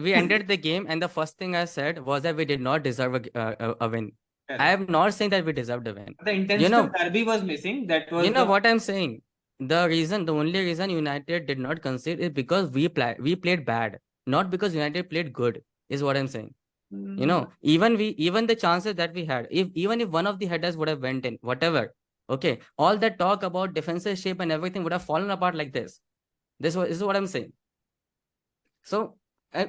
we ended the game, and the first thing I said was that we did not deserve a win. Correct. I am not saying that we deserved a win. The intensity You know, of derby was missing. That was you know the what I'm saying. The only reason United did not concede is because we played bad, not because United played good. Is what I'm saying. You know, even the chances that we had, even if one of the headers would have went in, whatever, okay, all that talk about defensive shape and everything would have fallen apart like this. This is what I'm saying. So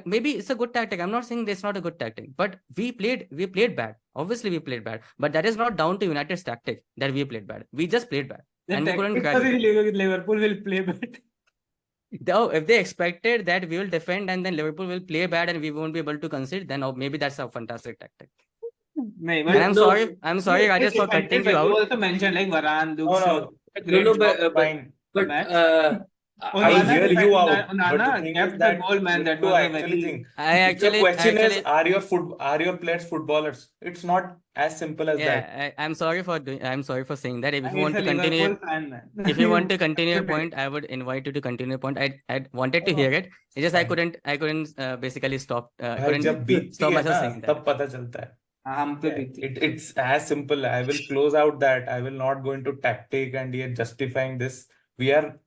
maybe it's a good tactic. I'm not saying it's not a good tactic, but we played bad. Obviously, we played bad, but that is not down to United's tactic that we played bad. We just played bad, the and we couldn't tactic crack was it. Liverpool will play better. Though, if they expected that we will defend and then Liverpool will play bad and we won't be able to concede, then maybe that's a fantastic tactic. No, And I'm No, sorry, Rajesh, for cutting you You out. also mentioned like Varane, Luke No, Shaw, no, a no, great no, job fine. but match. I Onana hear you out, but the Onana thing kept is the that goal, man. you That need to was a actually very think. I If your actually question is, are your players footballers? It's not as simple as that. yeah, I'm sorry for saying that. If you he's want a to continue, Liverpool fan, man. if you want to continue your point, I would invite you to continue your point. I wanted to hear it. It's just I Fine. couldn't basically stop. I भाई जब couldn't बीतती stop है myself ना saying that. तब पता चलता है. हम पे Yeah, भी थी. it's as simple. I will close out that. I will not go into tactic and yet justifying this. We are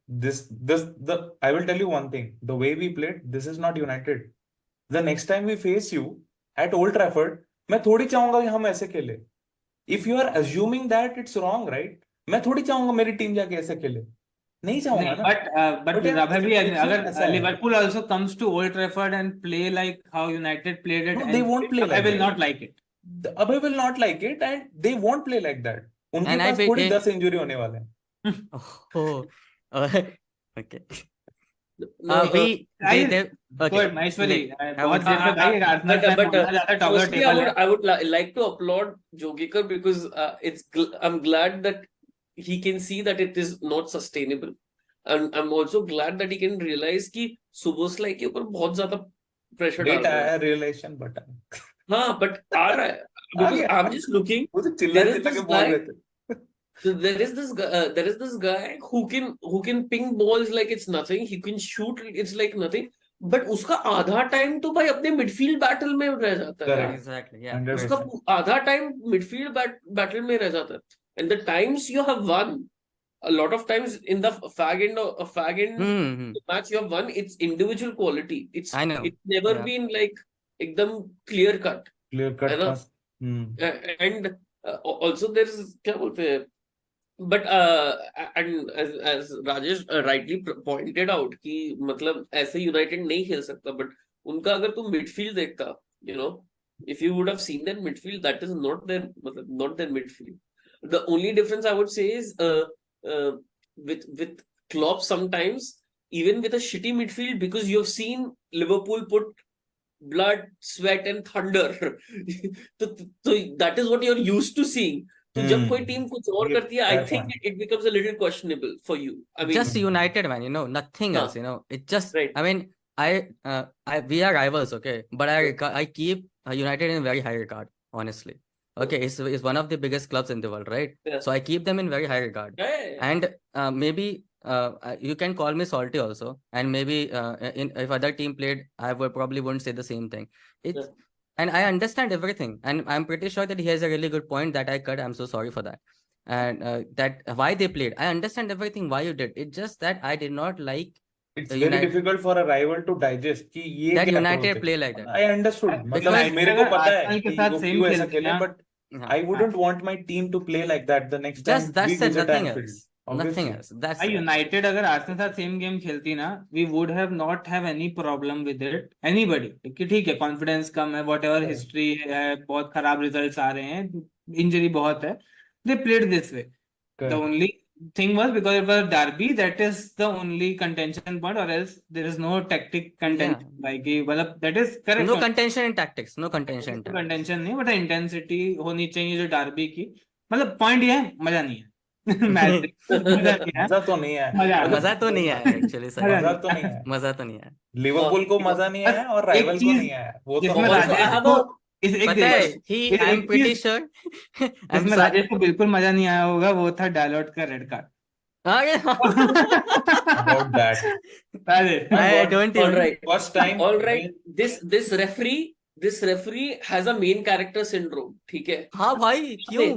I will tell you one thing. The way we played, this is not United. The next time we face you at Old Trafford, मैं थोड़ी चाहूंगा कि हम ऐसे खेले. If you are assuming that it's wrong, right? मैं थोड़ी चाहूंगा मेरी टीम जाके ऐसे खेले. नहीं चाहूंगा ना. But यार Abhay, situation ऐसा अगर है. Liverpool also comes to Old Trafford and play like how United played at No, they won't Anfield, play I like will that. not like it. Abhay will not like it and they won't play like that. उनके And I पास थोड़ी feel 10 injury होने वाले हैं. oh, okay. no, Okay. Good, Maheshwari. बहुत देर से भाई एक Arsenal fan but माना जाता है, top of the firstly, table है. I would like to applaud Jogikar because I'm glad that he can see that it is not sustainable, and I'm also glad that he can realize कि Szoboszlai के ऊपर बहुत ज़्यादा pressure डाल late रहा आया है. है रियलाइजेशन बटन. हाँ, but आ रहा है आ because गया. I'm just looking. वो तो चिल्ला There is चिल्ला के this बोल guy. रहे थे. There is this guy who can ping balls like it's nothing. He can shoot it's like nothing. But उसका आधा टाइम तो भाई अपने मिडफील्ड बैटल में रह जाता है Correct. यार. Exactly. Yeah. 100%. उसका आधा टाइम मिडफील्ड बैटल में रह जाता है. And the times you have won, a lot of times in the fag end Hmm. match you have won, it's individual quality. I know. It's never Yeah. been like एकदम clear cut. Clear cut है ना? pass. And also there is क्या बोलते हैं, but and as Rajesh rightly pointed out कि मतलब ऐसे United नहीं खेल सकता, but उनका अगर तुम मिडफील्ड देखता, you know, if you would have seen that midfield, that is not their मतलब not their midfield. The only difference I would say is with Klopp sometimes even with a shitty midfield, because you have seen Liverpool put blood, sweat and thunder. So that is what you're used to seeing. तो जब कोई team कुछ और ये करती है, I fair think point. it becomes a little questionable for you. I mean, Just United, man, you know, nothing else, you know. It just, Right. I mean, we are rivals, okay, but I keep United in very high regard, honestly. Okay, it's one of the biggest clubs in the world, right? Yeah. So I keep them in very high regard. yeah. And maybe you can call me salty also, and maybe if other team played, I probably wouldn't say the same thing. It's Yeah. And I understand everything, and I'm pretty sure that he has a really good point that I cut. I'm so sorry for that, and that why they played. I understand everything why you did. It's just that I did not like It's the very United- difficult for a rival to digest कि ये that क्या United करोगे? play like that. I understood. मतलब Because- मेरे को अगर पता है आर्सेनल के कि साथ वो same क्यों ऐसा खेलते खेले, ना, but Yeah. I wouldn't want my team to play like that the next time Just that's we it, visit nothing Anfield. else. Nothing Obviously. else. That's भाई it. यूनाइटेड अगर आर्सेनल के साथ सेम गेम खेलती ना, we would have not have any problem with it, anybody, कि ठीक है confidence कम है, वॉट एवर हिस्ट्री है, बहुत खराब रिजल्ट्स आ रहे हैं, इंजरी बहुत है, they played this way. The Correct. Only thing was because it was derby, that is the only contention point, or else there is no tactic contention. Like मतलब that is correct. No contention in tactics. No contention in tactics. Contention नहीं, but intensity होनी चाहिए जो Derby की. मतलब point ये है, मजा नहीं है. मैच मजा नहीं है. मजा तो नहीं है. मजा मजा तो नहीं आया एक्चुअली सर. मजा तो नहीं है. मजा तो नहीं आया. लिवरपूल को मजा नहीं आया और राइवल को नहीं आया. वो तो जिसमें Also, I राजेश have को a- एक पता है एक I'm pretty चीज sure. I'm जिसमें sorry. राजेश को बिल्कुल मजा नहीं आया होगा, वो था डायलॉट का red card. about that. Rajesh I don't all even. right, First time. all right. This referee has a main character syndrome. ठीक है. हाँ भाई क्यों?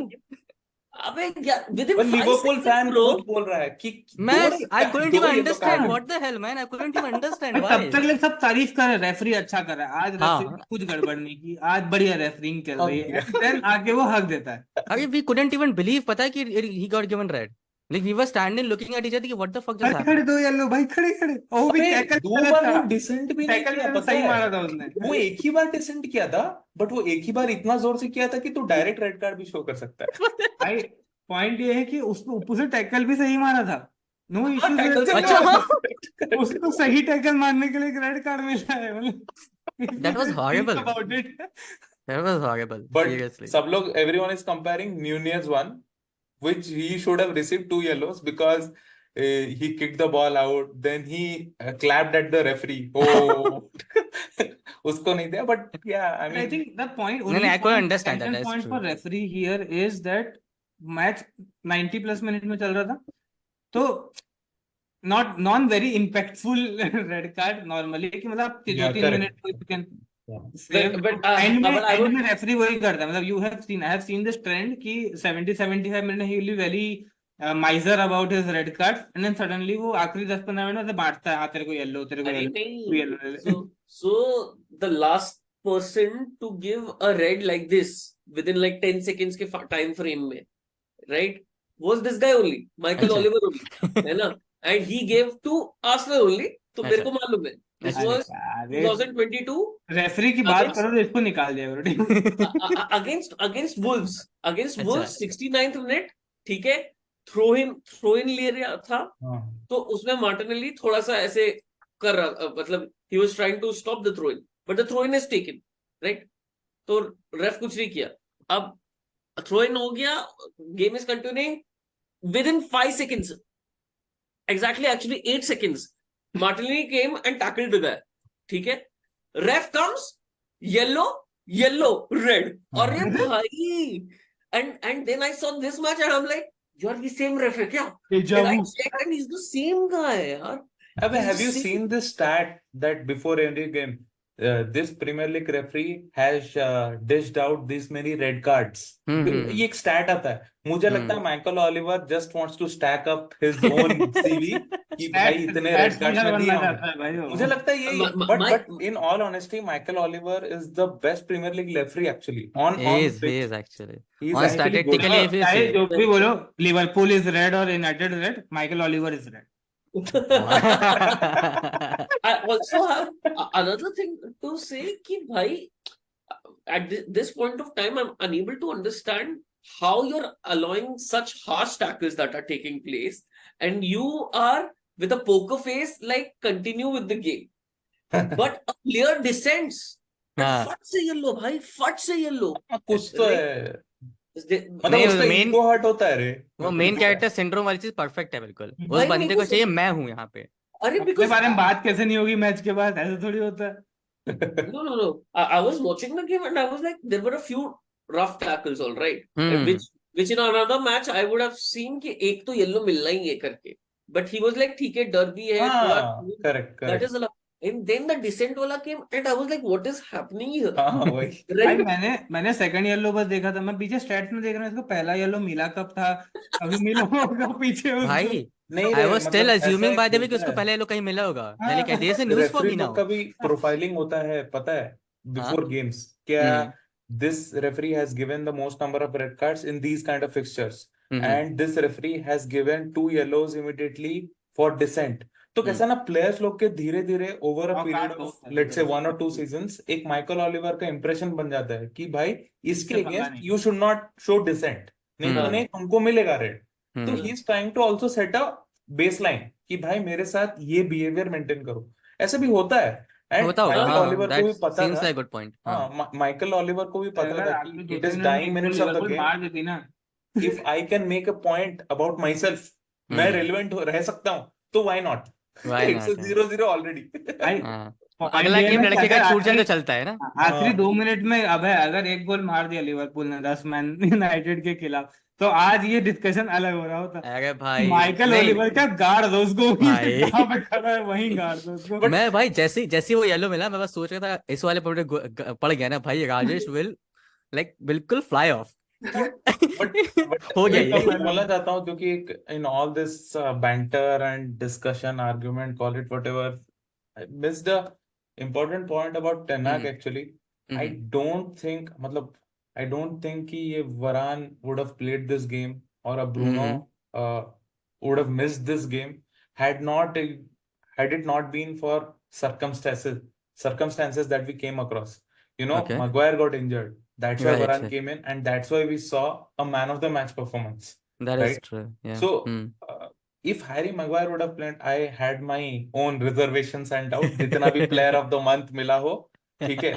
अबे यार, within But 5 Liverpool seconds, fan bro. खुद बोल रहा है कि Man, दो- I couldn't दो even yellow understand card. what the hell, man. I couldn't even understand तब why. तक लोग सब तारीफ कर रहे, रेफरी अच्छा कर रहा है, आज हाँ. रेफरी कुछ गड़बड़ नहीं की, आज बढ़िया रेफरिंग चल रही है, Okay. देन आके वो हक देता है. अरे we couldn't even believe, पता है कि he got given red. Like we were standing looking at each other कि what the fuck just खड़े खड़े happened? दो येलो भाई, खड़े खड़े. वो भी अबे, टैकल दो बार वो डिसेंट भी नहीं टैकल किया, में पता सही है? मारा था उसने. वो एक ही बार डिसेंट किया था, बट वो एक ही बार इतना जोर से किया था कि तू डायरेक्ट रेड कार्ड भी शो कर सकता है. भाई पॉइंट ये है कि उसको ऊपर से टैकल भी सही मारा था. No issues. tackle से अच्छा, मारा हाँ. था. उसको सही टैकल मारने के लिए एक रेड कार्ड मिला है. मतलब That was horrible. Think about it. That was horrible. But Seriously. सब लोग, everyone is comparing Nunez one, which he should have received 2 yellows because he kicked the ball out. Then he clapped at the referee. Oh, उसको नहीं दिया. But yeah, I I mean, think the point, No, only no, I couldn't point, understand that, tension that's point true. for referee here is that match 90 plus minute में चल रहा था, तो non very impactful red card normally, कि मतलब कि Yeah, 2-3 correct. मिनट को you can Yeah. save. But, एंड but I would- में रेफरी वही करता है. मतलब you have seen, I have seen this trend कि 70-75 minute he will be very miser about his red card, and then suddenly वो आखिरी 10-15 मिनट में बांटता है, हाँ तेरे को येलो, तेरे को अरे येलो, नहीं. Yellow. So the last person to give a red like this within like 10 seconds के time frame में, right, was this guy only, Michael अच्छा. Oliver only, है ना? And he gave to Arsenal only. तो मेरे को मालूम है. This अच्छा. was 2022 रेफरी की बात Against- करो तो इसको निकाल दिया करो. against Wolves. Against अच्छा. Wolves 69th मिनट, ठीक है, थ्रो इन ले रहा था, हाँ. तो उसमें मार्टिनेली थोड़ा सा ऐसे कर रहा, मतलब he was trying to stop the throw in, but the throw in is taken, right? तो रेफ कुछ नहीं किया. अब थ्रो इन हो गया, game is continuing, within 5 seconds, exactly actually 8 seconds, Martinelli came and tackled the guy, ठीक है, ref comes, yellow, red, और ये भाई, and then I saw this match and I'm like, यार ये सेम रेफ है क्या? Deja And I vu. checked and he's the same guy यार. Abhi, He's have the you same. seen this stat that before every game, this Premier League referee has dished out this many red cards? ये एक stat आता है. मुझे लगता है Michael Oliver just wants to stack up his own CV कि भाई इतने red Stats cards leader मैं दिया बनना हूँ. चाहता है भाई वो. मुझे लगता है यही. My But in all honesty, Michael Oliver is the best Premier League referee actually. On he the is pitch, actually. he is On actually good. statistically, if you चाहे see. जो भी बोलो, लिवरपूल इज रेड और United red, Michael Oliver is red. I also have another thing to say कि भाई at this point of time I'm unable to understand how you're allowing such harsh tackles that are taking place and you are with a poker face like continue with the game but a player descends and हाँ. फट से yellow भाई फट से yellow कुछ तो है. मतलब नहीं, उसका main- ईगो हर्ट होता है रे. वो मेन कैरेक्टर सिंड्रोम वाली चीज परफेक्ट है बिल्कुल. उस भाई बंदे मेरे को को चाहिए मैं हूँ यहाँ पे. अरे अपने because बारे में बात कैसे नहीं होगी मैच के बाद, ऐसा थोड़ी होता है. no. I was watching the game and I was like, there were a few rough tackles, all right. And which in another match I would have seen कि एक तो येलो मिलना ही है करके. But he was like, ठीक है derby है थोड़ा. हाँ, correct. That is allowed. And then the descent वाला came and I was like, what is happening here? हाँ वही. भाई Right? मैंने सेकंड येलो बस देखा था. मैं पीछे स्टैट्स में देख रहा हूँ, इसको पहला येलो मिला कब था, अभी मिला होगा पीछे उसको. भाई नहीं आई रे, वाज स्टिल मतलब ऐसा अज्यूमिंग एक बाय द वे कि होता उसको है. पहले येलो कहीं मिला होगा. हाँ. Like there is a news for referee me लोग नाउ. का भी प्रोफाइलिंग होता है पता है हाँ. Before games. क्या this referee has given the most number of red cards in these kind of fixtures and this referee has given 2 yellows immediately for dissent. तो कैसा ना प्लेयर्स लोग के धीरे धीरे over a period of let's say 1 or 2 seasons एक Michael Oliver का impression बन जाता है कि भाई इसके against you should not show dissent, नहीं तो नहीं तुमको मिलेगा रेड. तो he is trying to also set a baseline कि भाई मेरे साथ ये बिहेवियर मेंटेन करो. ऐसा भी होता है. एंड होता होगा. माइकल हाँ, ऑलिवर को भी दैट पता सीम्स था. Like good point. हाँ. हाँ, माइकल ऑलिवर को भी पता अगर था आपको कि दो इट इज तीन dying minutes of the Liverpool game. मार देती ना, if I can make a point about myself, मैं रेलिवेंट रह सकता हूँ, तो why not. Why it's not. 0-0 already. भाई हाँ. पॉइंट अगला ये है गेम ना कि लड़के का अगर छूट जाए तो आखिरी चलता है ना. आखिरी 2 मिनट में अब है, अगर एक गोल मार दिया लिवरपूल ने 10 मैन यूनाइटेड के खिलाफ, तो आज ये डिस्कशन अलग हो रहा होता. अरे भाई माइकल नहीं ओलिवर क्या गाड़ दो उसको, भाई. जहाँ पे खड़ा है वहीं गाड़ दो उसको. मैं भाई जैसे वो येलो मिला मैं बस सोच रहा था इस वाले पड़ गया ना भाई, राजेश विल लाइक बिल्कुल फ्लाई ऑफ. क्यों? बट हो गया एक ये. मैं बोलना चाहता हूँ क्योंकि in all this banter and discussion argument call it whatever, I missed the important point about Ten Hag actually. I don't think मतलब I don't think कि ये Varane would have played this game or a Bruno would have missed this game had it not been for circumstances that we came across. You know, Okay. Maguire got injured. That's why Right. Varane came in, and that's why we saw a man of the match performance. That is Right? true. Yeah. So if Harry Maguire would have played, I had my own reservations and doubt. जितना भी player of the month मिला हो, ठीक है,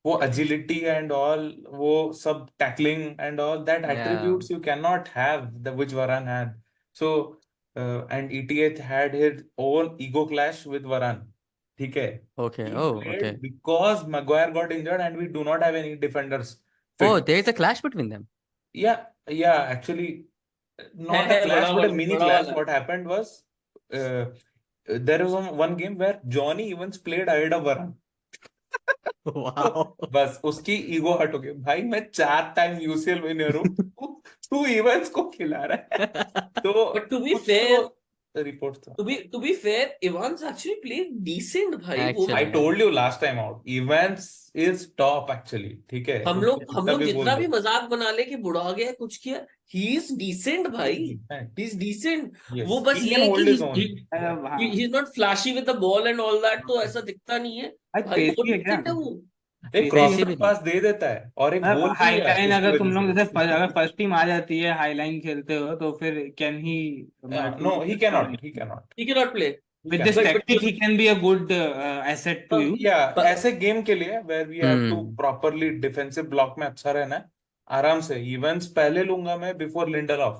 वो agility and all, वो सब tackling and all that attributes you cannot have the which Varane had. So and ETH had his own ego clash with Varane. ठीक है. Okay. He Oh, played okay. because Maguire got injured and we do not have any defenders Oh, fit. there is a clash between them. Yeah, actually, not a clash, but a mini clash. What happened was, there was one game where Johnny Evans played ahead of Varane. Wow. बस उसकी ego हट हो गई. भाई मैं 4 time UCL winner हूँ, तू events को खिला रहा है. तो But to be कुछ fair, तो रिपोर्ट था. to be fair, Evans actually played decent भाई. Actually. I told you last time out, events is top actually. ठीक है. हम लोग जितना भी बोल दो. मजाक बना ले कि बुढ़ा गया कुछ किया, he is decent भाई. He is decent. Yes. वो बस He ये can है hold कि his own. he is not flashy with the ball and all that, तो ऐसा दिखता नहीं है भाई. बहुत पेसी है क्या? decent है वो. एक क्रॉसर पास दे देता है और एक गोल भी है हाईलाइन उसकी अगर तुम वजह लोग से. जैसे अगर फर्स्ट टीम आ जाती है हाईलाइन खेलते हो, तो फिर can he No, he cannot. He cannot play. with this tactic he can be a good asset to you. Yeah, ऐसे गेम के लिए where we have to properly defensive block में अच्छा रहना है, आराम से इवेंट्स पहले लूंगा मैं before Lindelof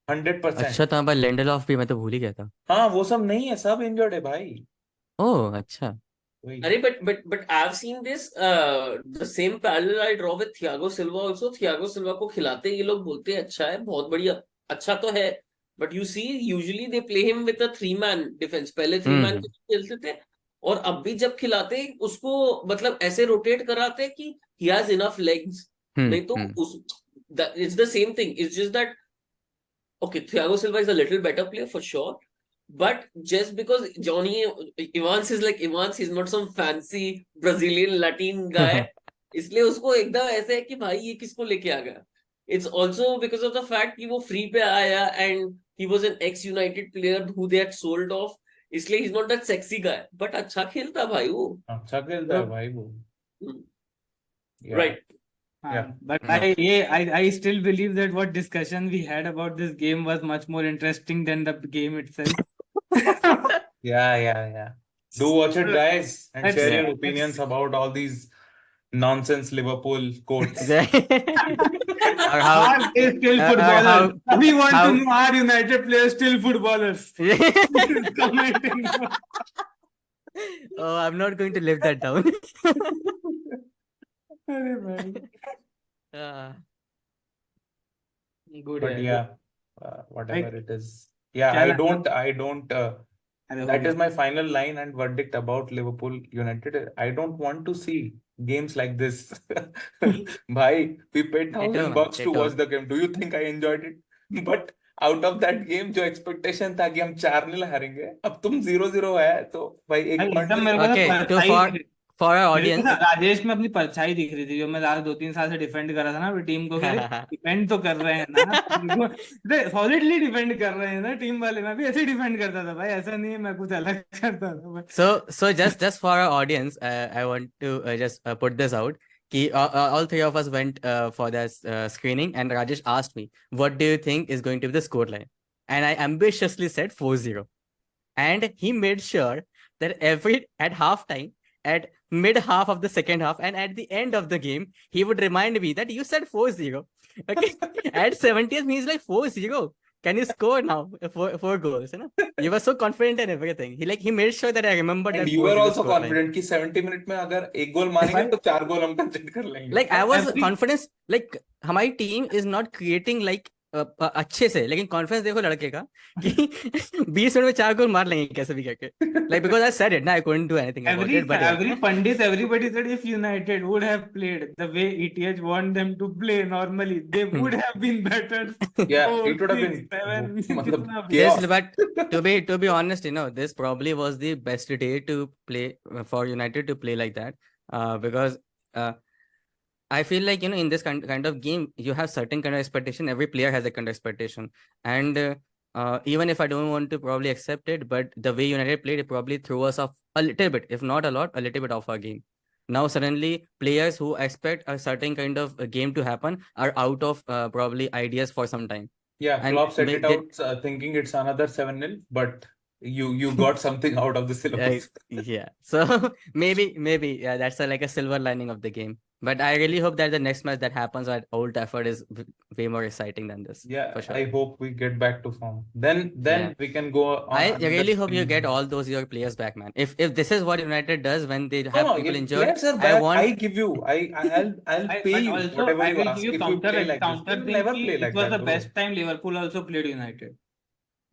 100%. अच्छा था भाई, लिंडलॉफ भी मैं तो भूल ही गया था. हाँ, वो सब नहीं है, सब इंजर्ड है भाई. ओह अच्छा. वही. अरे but I've seen this the same parallel I draw with Thiago Silva also. Thiago Silva को खिलाते ये लोग बोलते हैं अच्छा है, बहुत बढ़िया, अच्छा तो है, but you see usually they play him with a 3-man defence, पहले 3-man खेलते थे, और अब भी जब खिलाते उसको मतलब ऐसे रोटेट कराते कि ही हैज इनफ लेग्स, नहीं तो उस it's the same thing, it's just that okay, Thiago Silva is a little better player for sure, but just because Johnny Evans is like Evans, he's not some fancy Brazilian Latin guy, इसलिए उसको एकदम ऐसे है कि भाई ये किसको लेके आ गया. It's also because of the fact कि वो free पे आया and he was an ex-United player who they had sold off, इसलिए he's not that sexy guy, but अच्छा खेलता भाई वो. अच्छा खेलता है भाई वो. Yeah. Right. Yeah. But I still believe that what discussion we had about this game was much more interesting than the game itself. Yeah. Do watch it, guys, and Let's- share your let's- opinions about all these nonsense Liverpool quotes. Or how Are they still footballers? We want to know, are United players still footballers? Commenting. Oh, I'm not going to live that down. अरे भाई. Good. But है. yeah, whatever Like, it is. Yeah, क्या I don't. अरे हो That गया. is my final line and verdict about Liverpool United. I don't want to see games like this. Bhai, we paid $1,000 to watch the game. Do you think I enjoyed it? But out of that game, जो expectation था कि हम 4-0 हारेंगे, अब तुम 0-0 है तो भाई एक भाई, पॉइंट एकदम मेरे को ना Okay, to परछाई for our मेरे को audience. ना राजेश में अपनी परछाई दिख रही थी, जो मैं लास्ट 2-3 साल से डिफेंड कर रहा था ना टीम को, डिफेंड तो कर रहे हैं ना, सॉलिडली डिफेंड कर रहे हैं ना टीम वाले. मैं भी ऐसे डिफेंड करता था भाई, ऐसा नहीं है मैं कुछ अलग करता था. So just for our audience, I want to just put this out. Ki all three of us went for this screening, and Rajesh asked me, "What do you think is going to be the scoreline?" And I ambitiously said 4-0. And he made sure that at halftime, at mid half of the second half, and at the end of the game, he would remind me that you said 4-0. Okay, at 70th, he's like 4-0. Can you score now? Four goals, you know? You were so confident in everything. He made sure that I remembered And that. you were 4-0 also scoreline. confident कि 70 minute में अगर एक गोल मारेंगे तो 4 गोल हम consider कर लेंगे. Like I was confident. Like हमारी team is not creating like अच्छे से, लेकिन कॉन्फिडेंस देखो लड़के का कि 20 मिनट में 4 गोल मार लेंगे कैसे भी करके. Like because I said it, ना I couldn't do anything about it. But every pundit, everybody said if United would have played the way ETH want them to play normally, they would have been better. Yeah, 4, it would have 6, been 7. मतलब Yes, chaos. but to be honest, you know, this probably was the best day to play for United to play like that. Because I feel like, you know, in this kind of game, you have certain kind of expectation. Every player has a kind of expectation. And even if I don't want to probably accept it, but the way United played, it probably threw us off a little bit, if not a lot, a little bit off our game. Now, suddenly, players who expect a certain kind of game to happen are out of probably ideas for some time. Yeah, And Klopp set they- it out thinking it's another 7-0, but you got something out of the syllabus. Yeah. So maybe yeah, that's like a silver lining of the game. But I really hope that the next match that happens at Old Trafford is way more exciting than this. Yeah, for sure. I hope we get back to form. Then Yeah. we can go on. I another really hope you series. get all those your players back, man. If this is what United does when they have No, people if injured, players are I back, want I give you. I'll pay But you also, whatever I you will ask give you if you counter play like this. counter They will thing never कि play like it was that, the bro. best time Liverpool also played United.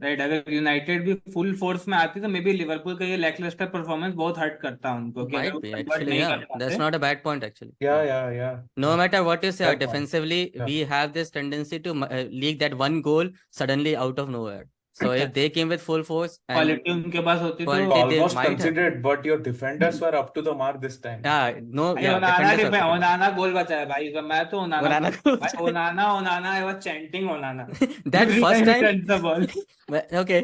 Right, अगर United भी full force में आती तो may be Liverpool का ये lacklustre performance बहुत hurt करता उनको कि अगर might वो be convert actually, नहीं yeah. कर पाते. That's not a bad point actually. Yeah. No matter what you say, Fair point. defensively, Yeah. we have this tendency to leak that one goal suddenly out of nowhere. So if they came with full force and quality उनके पास होती तो quality, they Almost might have. considered, but your defenders were up to the mark this time. Yeah, no, भाई yeah, defenders are good. ओनाना गोल बचाया भाई. मैं तो Onana ओनाना I was chanting ओनाना. that first time. Touch the ball. Okay,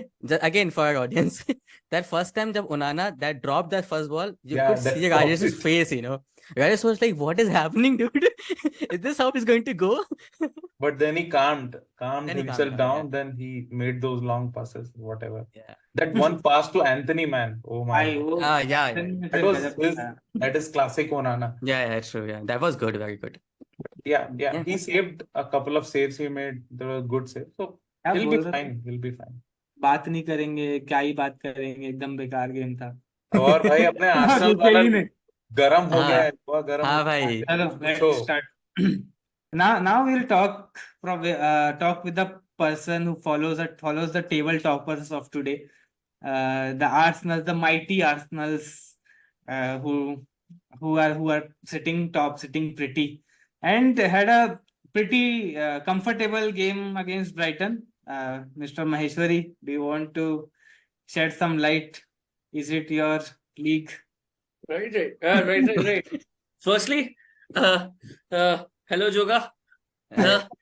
again for our audience, that first time jab Onana that dropped that first ball, you Yeah, could that see dropped Rajesh's it. face, you know. Rajesh was like, "What is happening, dude? Is this how it's going to go?" But then he calmed Then he himself calmed down. down, Then he made those long passes, whatever. Yeah. That one pass to Anthony, man. Oh my. भाई वो Yeah. That was that is classic Onana. Yeah, true. Yeah, that was good, very good. Yeah. Yeah. He saved a couple of saves he made. There were good saves. So क्या he'll बोल be रहे fine. थे? He'll be fine. बात नहीं करेंगे, क्या ही बात करेंगे, एकदम बेकार गेम था. और भाई अपने आर्सेनल रुके ही वाला नहीं. गरम हो गया हाँ. है, बहुत गरम हाँ हो गया भाई. है. चलो, पूछो. let's start. Now we'll talk with the person who follows the table toppers of today. The Arsenal, the mighty Arsenals, who are sitting top, sitting pretty, and had a pretty comfortable game against Brighton. Mr. Maheshwari, do you want to shed some light? Is it your league? Right. Firstly, hello Joga.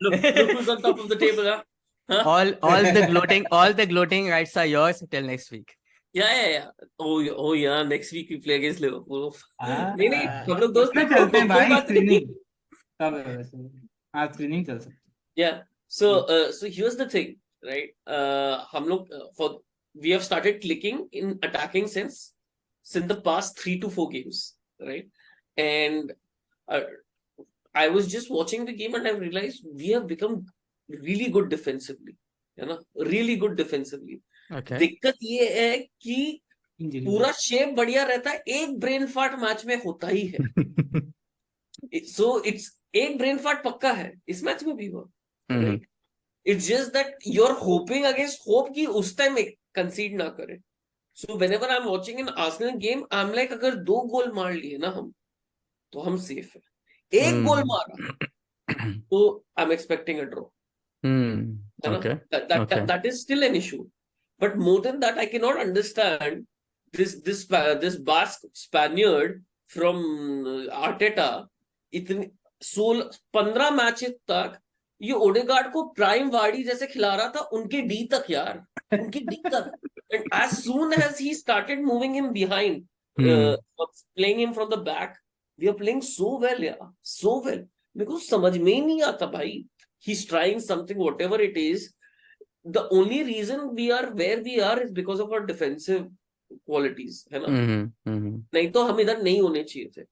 Look who's on top of the table, huh? all the gloating rights are yours till next week. Yeah. Oh yeah, next week we play against Liverpool. नहीं हम लोग इसमें चलते हैं कोई भाई, बात नहीं। स्क्रीनिंग कब है वैसे? हाँ, स्क्रीनिंग चल सकती है। Yeah. So here's the thing, right? हम लोग we have started clicking in attacking sense since the past 3 to 4 games, right? And I was just watching the game and I realized we have become really good defensively, है ना? Really good defensively. Okay. दिक्कत ये है कि Injury. पूरा shape बढ़िया रहता है, एक ब्रेन फाट मैच में होता ही है। So it's एक ब्रेन फाट पक्का है, इस मैच में भी हुआ, right? It's just that you're hoping against hope कि उस टाइम concede ना करे. So whenever I'm watching an Arsenal game, I'm like अगर 2 गोल मार लिए ना हम, तो हम safe है. एक गोल मारा, तो I'm expecting a draw. Okay. That is still an issue. But more than that, I cannot understand this Basque Spaniard from Arteta. इतने 15 मैचेस तक ये ओडेगार्ड को प्राइम वार्डी जैसे खिला रहा था, उनके डी तक यार, उनके डी तक. And as soon as he started moving him behind, playing him from the back, we are playing so well, yeah, so well. मेरे को समझ में ही नहीं आता भाई. He's trying something, whatever it is. The only reason we are where we are is because of our defensive qualities, है ना? नहीं तो हम इधर नहीं होने चाहिए थे.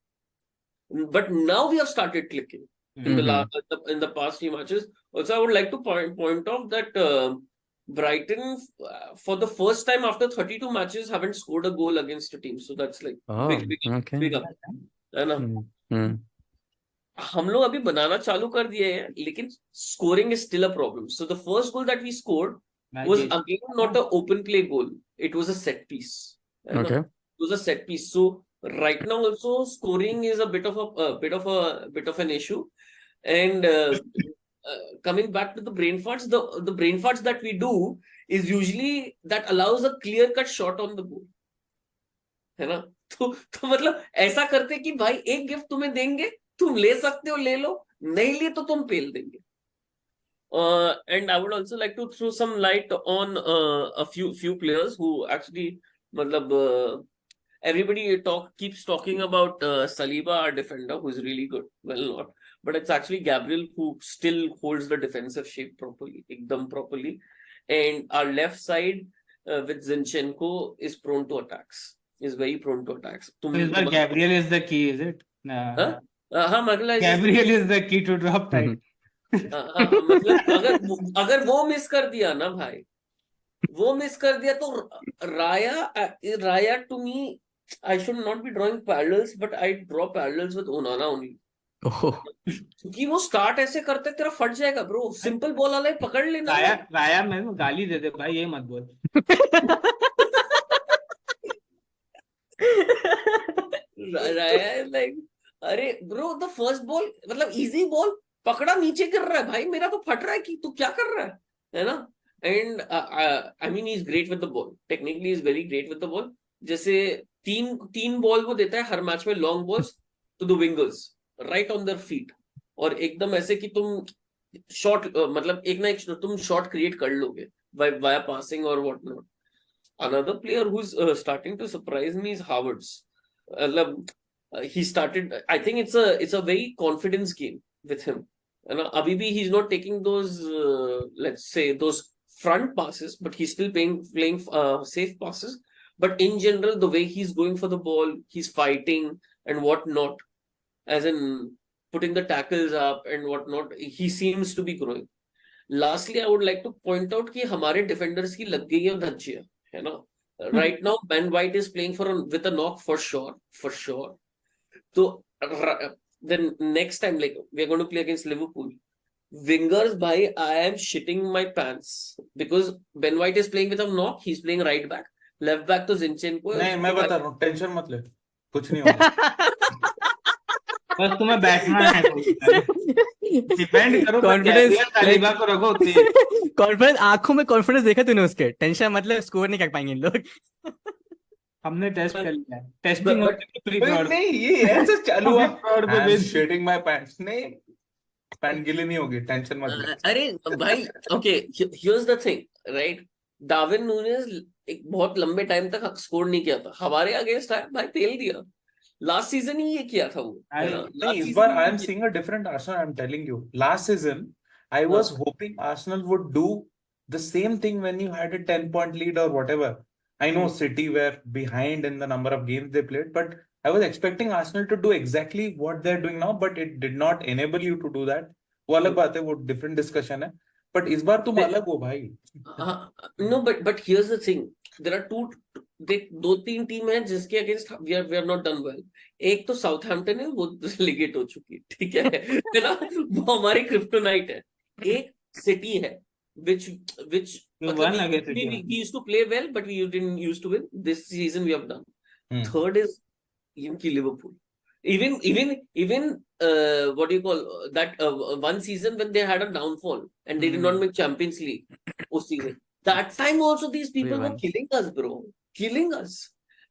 But now we have started clicking in the past few matches. Also, I would like to point out that Brighton, for the first time after 32 matches, haven't scored a goal against a team. So that's like big up, है ना? हम लोग अभी बनाना चालू कर दिए हैं, लेकिन scoring is still a problem. So the first goal that we scored was again not an open play goal. It was a set piece. Okay. It was a set piece. So right now also scoring is a bit of an issue. And coming back to the brain farts, the brain farts that we do is usually that allows a clear cut shot on the goal, है ना? तो मतलब ऐसा करते कि भाई एक gift तुम्हें देंगे, तुम ले सकते हो, ले लो, नहीं लिए तो तुम पेल देंगे. And I would also like to throw some light on a few players who actually, मतलब everybody keeps talking about Saliba, our defender, who is really good. Well, not, but it's actually Gabriel who still holds the defensive shape properly, ekdam properly. And our left side with Zinchenko is prone to attacks. Is very prone to attacks. So Gabriel is the key, is it? Huh? Gabriel is the key to drop tight. मतलब अगर वो miss कर दिया ना भाई, वो miss कर दिया तो राया to me, I should not be drawing parallels, but I draw parallels with Onana only. क्योंकि वो स्टार्ट ऐसे करते तेरा फट जाएगा ब्रो. सिंपल बॉल वाला पकड़ लेना. राया मेरे को गाली दे दे भाई, ये मत बोल. राया like, अरे ब्रो, द फर्स्ट बॉल मतलब इजी बॉल पकड़ा, नीचे गिर रहा है भाई, मेरा तो फट रहा है कि तू क्या कर रहा है ना? And I mean he is great with the ball, technically is very great with the ball. जैसे तीन बॉल वो देता है हर मैच में, long balls to the wingers right on their feet, और एकदम ऐसे कि तुम शॉट मतलब एक ना एक तुम शॉट क्रिएट कर लोगे वाया पासिंग और what not. Another player who's starting to surprise me is Havertz. He started, I think it's a very confidence game with him. And abhi bhi he's not taking those let's say those front passes, but he's still playing safe passes. But in general, the way he's going for the ball, he's fighting and whatnot, as in putting the tackles up and whatnot, he seems to be growing. Lastly, I would like to point out कि हमारे defenders की लग गई है धज्जियां, है ना? Right now, Ben White is playing with a knock for sure. So then next time, like we're going to play against Liverpool, Wingers, bhai, I am shitting my pants because Ben White is playing with a knock. He's playing right back. Left back तो Zinchenko है. नहीं, उसके मैं बाद- बता रहा हूँ, tension मत ले, कुछ नहीं होगा। बस तुम्हें बैठना है, डिपेंड करो, कॉन्फिडेंस तालिबा को रखो उतनी। कॉन्फिडेंस, आंखों में कॉन्फिडेंस देखा तूने उसके, टेंशन मतलब स्कोर नहीं कर पाएंगे इन लोग। हमने टेस्ट कर लिया, टेस्टिंग But- प्री नहीं, फ्रॉड नहीं, ये ऐसे चालू हुआ, फ्रॉड को I'm भेज shitting my pants, नहीं, पैंट गीली नहीं होगी, टेंशन मत ले। अरे भाई, okay, here's the thing, right? Darwin Nunez एक बहुत लंबे टाइम तक स्कोर नहीं किया था, हमारे अगेंस्ट आया भाई, पेल दिया। लास्ट सीजन ही ये किया था वो, है ना? नहीं, Last इस season बार ही आई ये एम किया। Seeing a different Arsenal, I am telling you. Last season I was hopping Arsenal would do the same thing when you had a 10-point lead or whatever. I know City were behind in the number of games they played, but I was expecting Arsenal to do exactly what they're doing now, but it did not enable you to do that. वो अलग बात है, वो different discussion है, but इस बार तुम अलग हो भाई। No, but here's the thing. There are दो तीन टीम है जिसके against we are not done well. एक तो साउथहैम्पटन है, वो रिलेगेट हो चुकी है, ठीक है ना? वो हमारी क्रिप्टोनाइट है। एक सिटी है, which won against City. we used to play well, but we didn't used to win. This season we have done. Third is इनकी Liverpool. Even what do you call that one season when they had a downfall and they did not make Champions League उस season. That time also these people were killing us, bro. Killing us.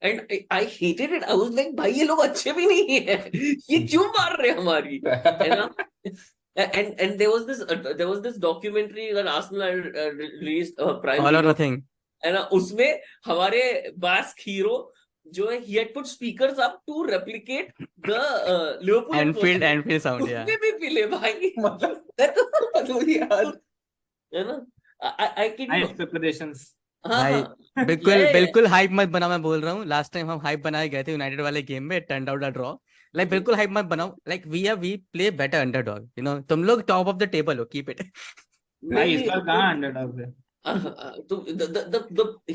And I hated it. I was like, भाई ये लोग अच्छे भी नहीं है, ये क्यों मार रहे हैं हमारी, है ना? And there was this documentary that Arsenal released Prime All or Video, nothing. है ना? उसमें हमारे Basque hero जो है, he had put speakers up to replicate the Liverpool Anfield sound, yeah. उसमें भी पिले भाई, मतलब यार, है ना? I kid you. Nice preparations. भाई बिल्कुल हाइप मत बनाओ, मैं बोल रहा हूँ। लास्ट टाइम हम हाइप बनाए गए थे यूनाइटेड वाले गेम में, turn out a draw. Like बिल्कुल हाइप मत बनाओ, like we play better underdog, you know. तुम लोग टॉप ऑफ द टेबल हो, कीप इट। भाई इस बार कहां अंडरडॉग है?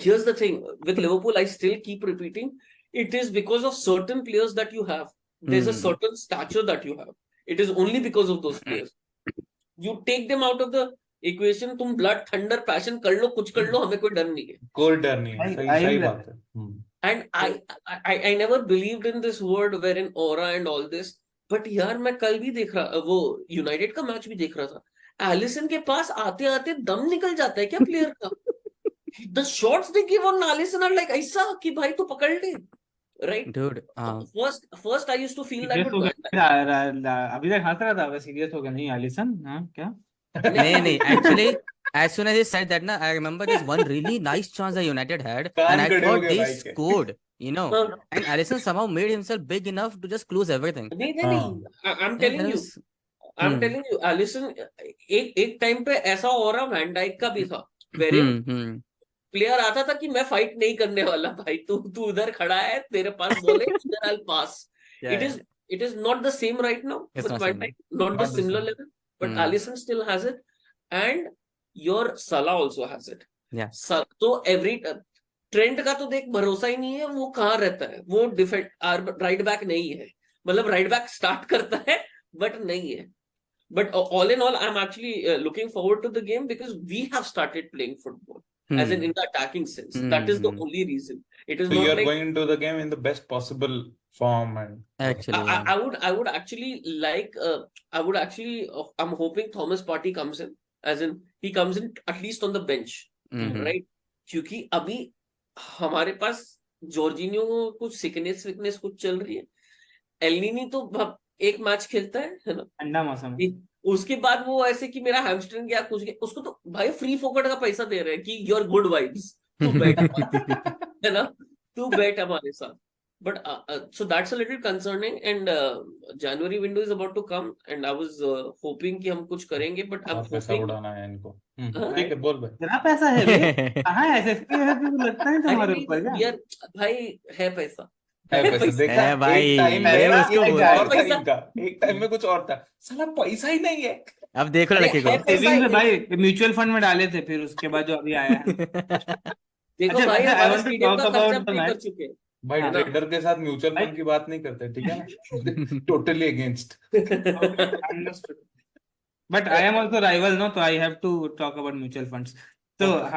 Here's the thing with Liverpool, I still keep repeating, it is because of certain players that you have. There's a certain stature that you have. It is only because of those players. You take them out of the equation, तुम blood, thunder, passion कर लो, कुछ कर लो, हमें कोई डर नहीं है। कोई डर नहीं है, सही बात है। And I never believed in this word wherein aura and all this. But यार मैं कल भी देख रहा, वो यूनाइटेड का मैच भी देख रहा था, एलिसन के पास आते आते दम निकल जाता है क्या प्लेयर का? The shots they give on Alisson are like ऐसा कि भाई तो पकड़ ले, right? Dude, First I used to feel that, अभी तक हंस रहा था, सीरियस हो गया नहीं एलिसन? हाँ क्या? नहीं, actually as soon as he said that, na, I remember this one really nice chance that United had, and I thought they scored, you know, and Alisson somehow made himself big enough to just close everything. नहीं, I'm telling you, Alisson एक time पे ऐसा हो रहा, van Dyke का भी था, wherein player आता था कि मैं फाइट नहीं करने वाला भाई, तू उधर खड़ा है, तेरे पास बॉल है, इधर I'll pass. It is not the same right now. It's not Van same. Dijk, not the similar level, but Alisson still has it, and your Salah also has it. Yeah. तो every trend का तो देख भरोसा ही नहीं है, वो कहाँ रहता है, वो डिफेंड राइट बैक नहीं है, मतलब राइट बैक स्टार्ट करता है बट नहीं है। But all in all, I'm actually looking forward to the game because we have started playing football, as in the attacking sense. That is the only reason. It is So not you're like going into the game in the best possible form, and Actually, I would actually like I'm hoping Thomas Partey comes in, as in he comes in at least on the bench, right? क्योंकि अभी हमारे पास Jorginho को कुछ sickness कुछ चल रही है, एल्निनी तो एक मैच खेलता है ना, ठंडा मौसम, उसके बाद वो ऐसे कि मेरा हैमस्ट्रिंग गया कुछ गया, उसको तो भाई फ्री फोकट का पैसा दे रहे हैं कि योर गुड वाइब्स, तू बैठ है ना, तू बैठ हमारे साथ। But so that's a little concerning, and January window is about to come, and I was hoping कि हम कुछ करेंगे, but I'm पैसा hoping उड़ाना है इनको। ठीक है, बोल भाई। इतना पैसा है बे? कहाँ है एसएसपी है, तो लगता है तुम्हारे ऊपर क्या? यार भाई है पैसा, है पैसा, देखा है भाई, एक टाइम में ये ये उसको कुछ बोलते और था हैं। इनका, एक टाइम में कुछ और था, साला पैसा ही नहीं है। अब देखो लड़के को। सेविंग में भाई म्यूचुअल फंड में डाले थे, फिर उसके बाद जो अभी आया है। देखो अच्छा, भाई I हमारे want to स्टेडियम talk का खर्चा about the पे कर match. चुके हैं। भाई है ना? ट्रेडर के साथ म्यूचुअल फंड की बात नहीं करते, ठीक है ना? Totally against. But I am also rival, no? So I have to talk about mutual funds. So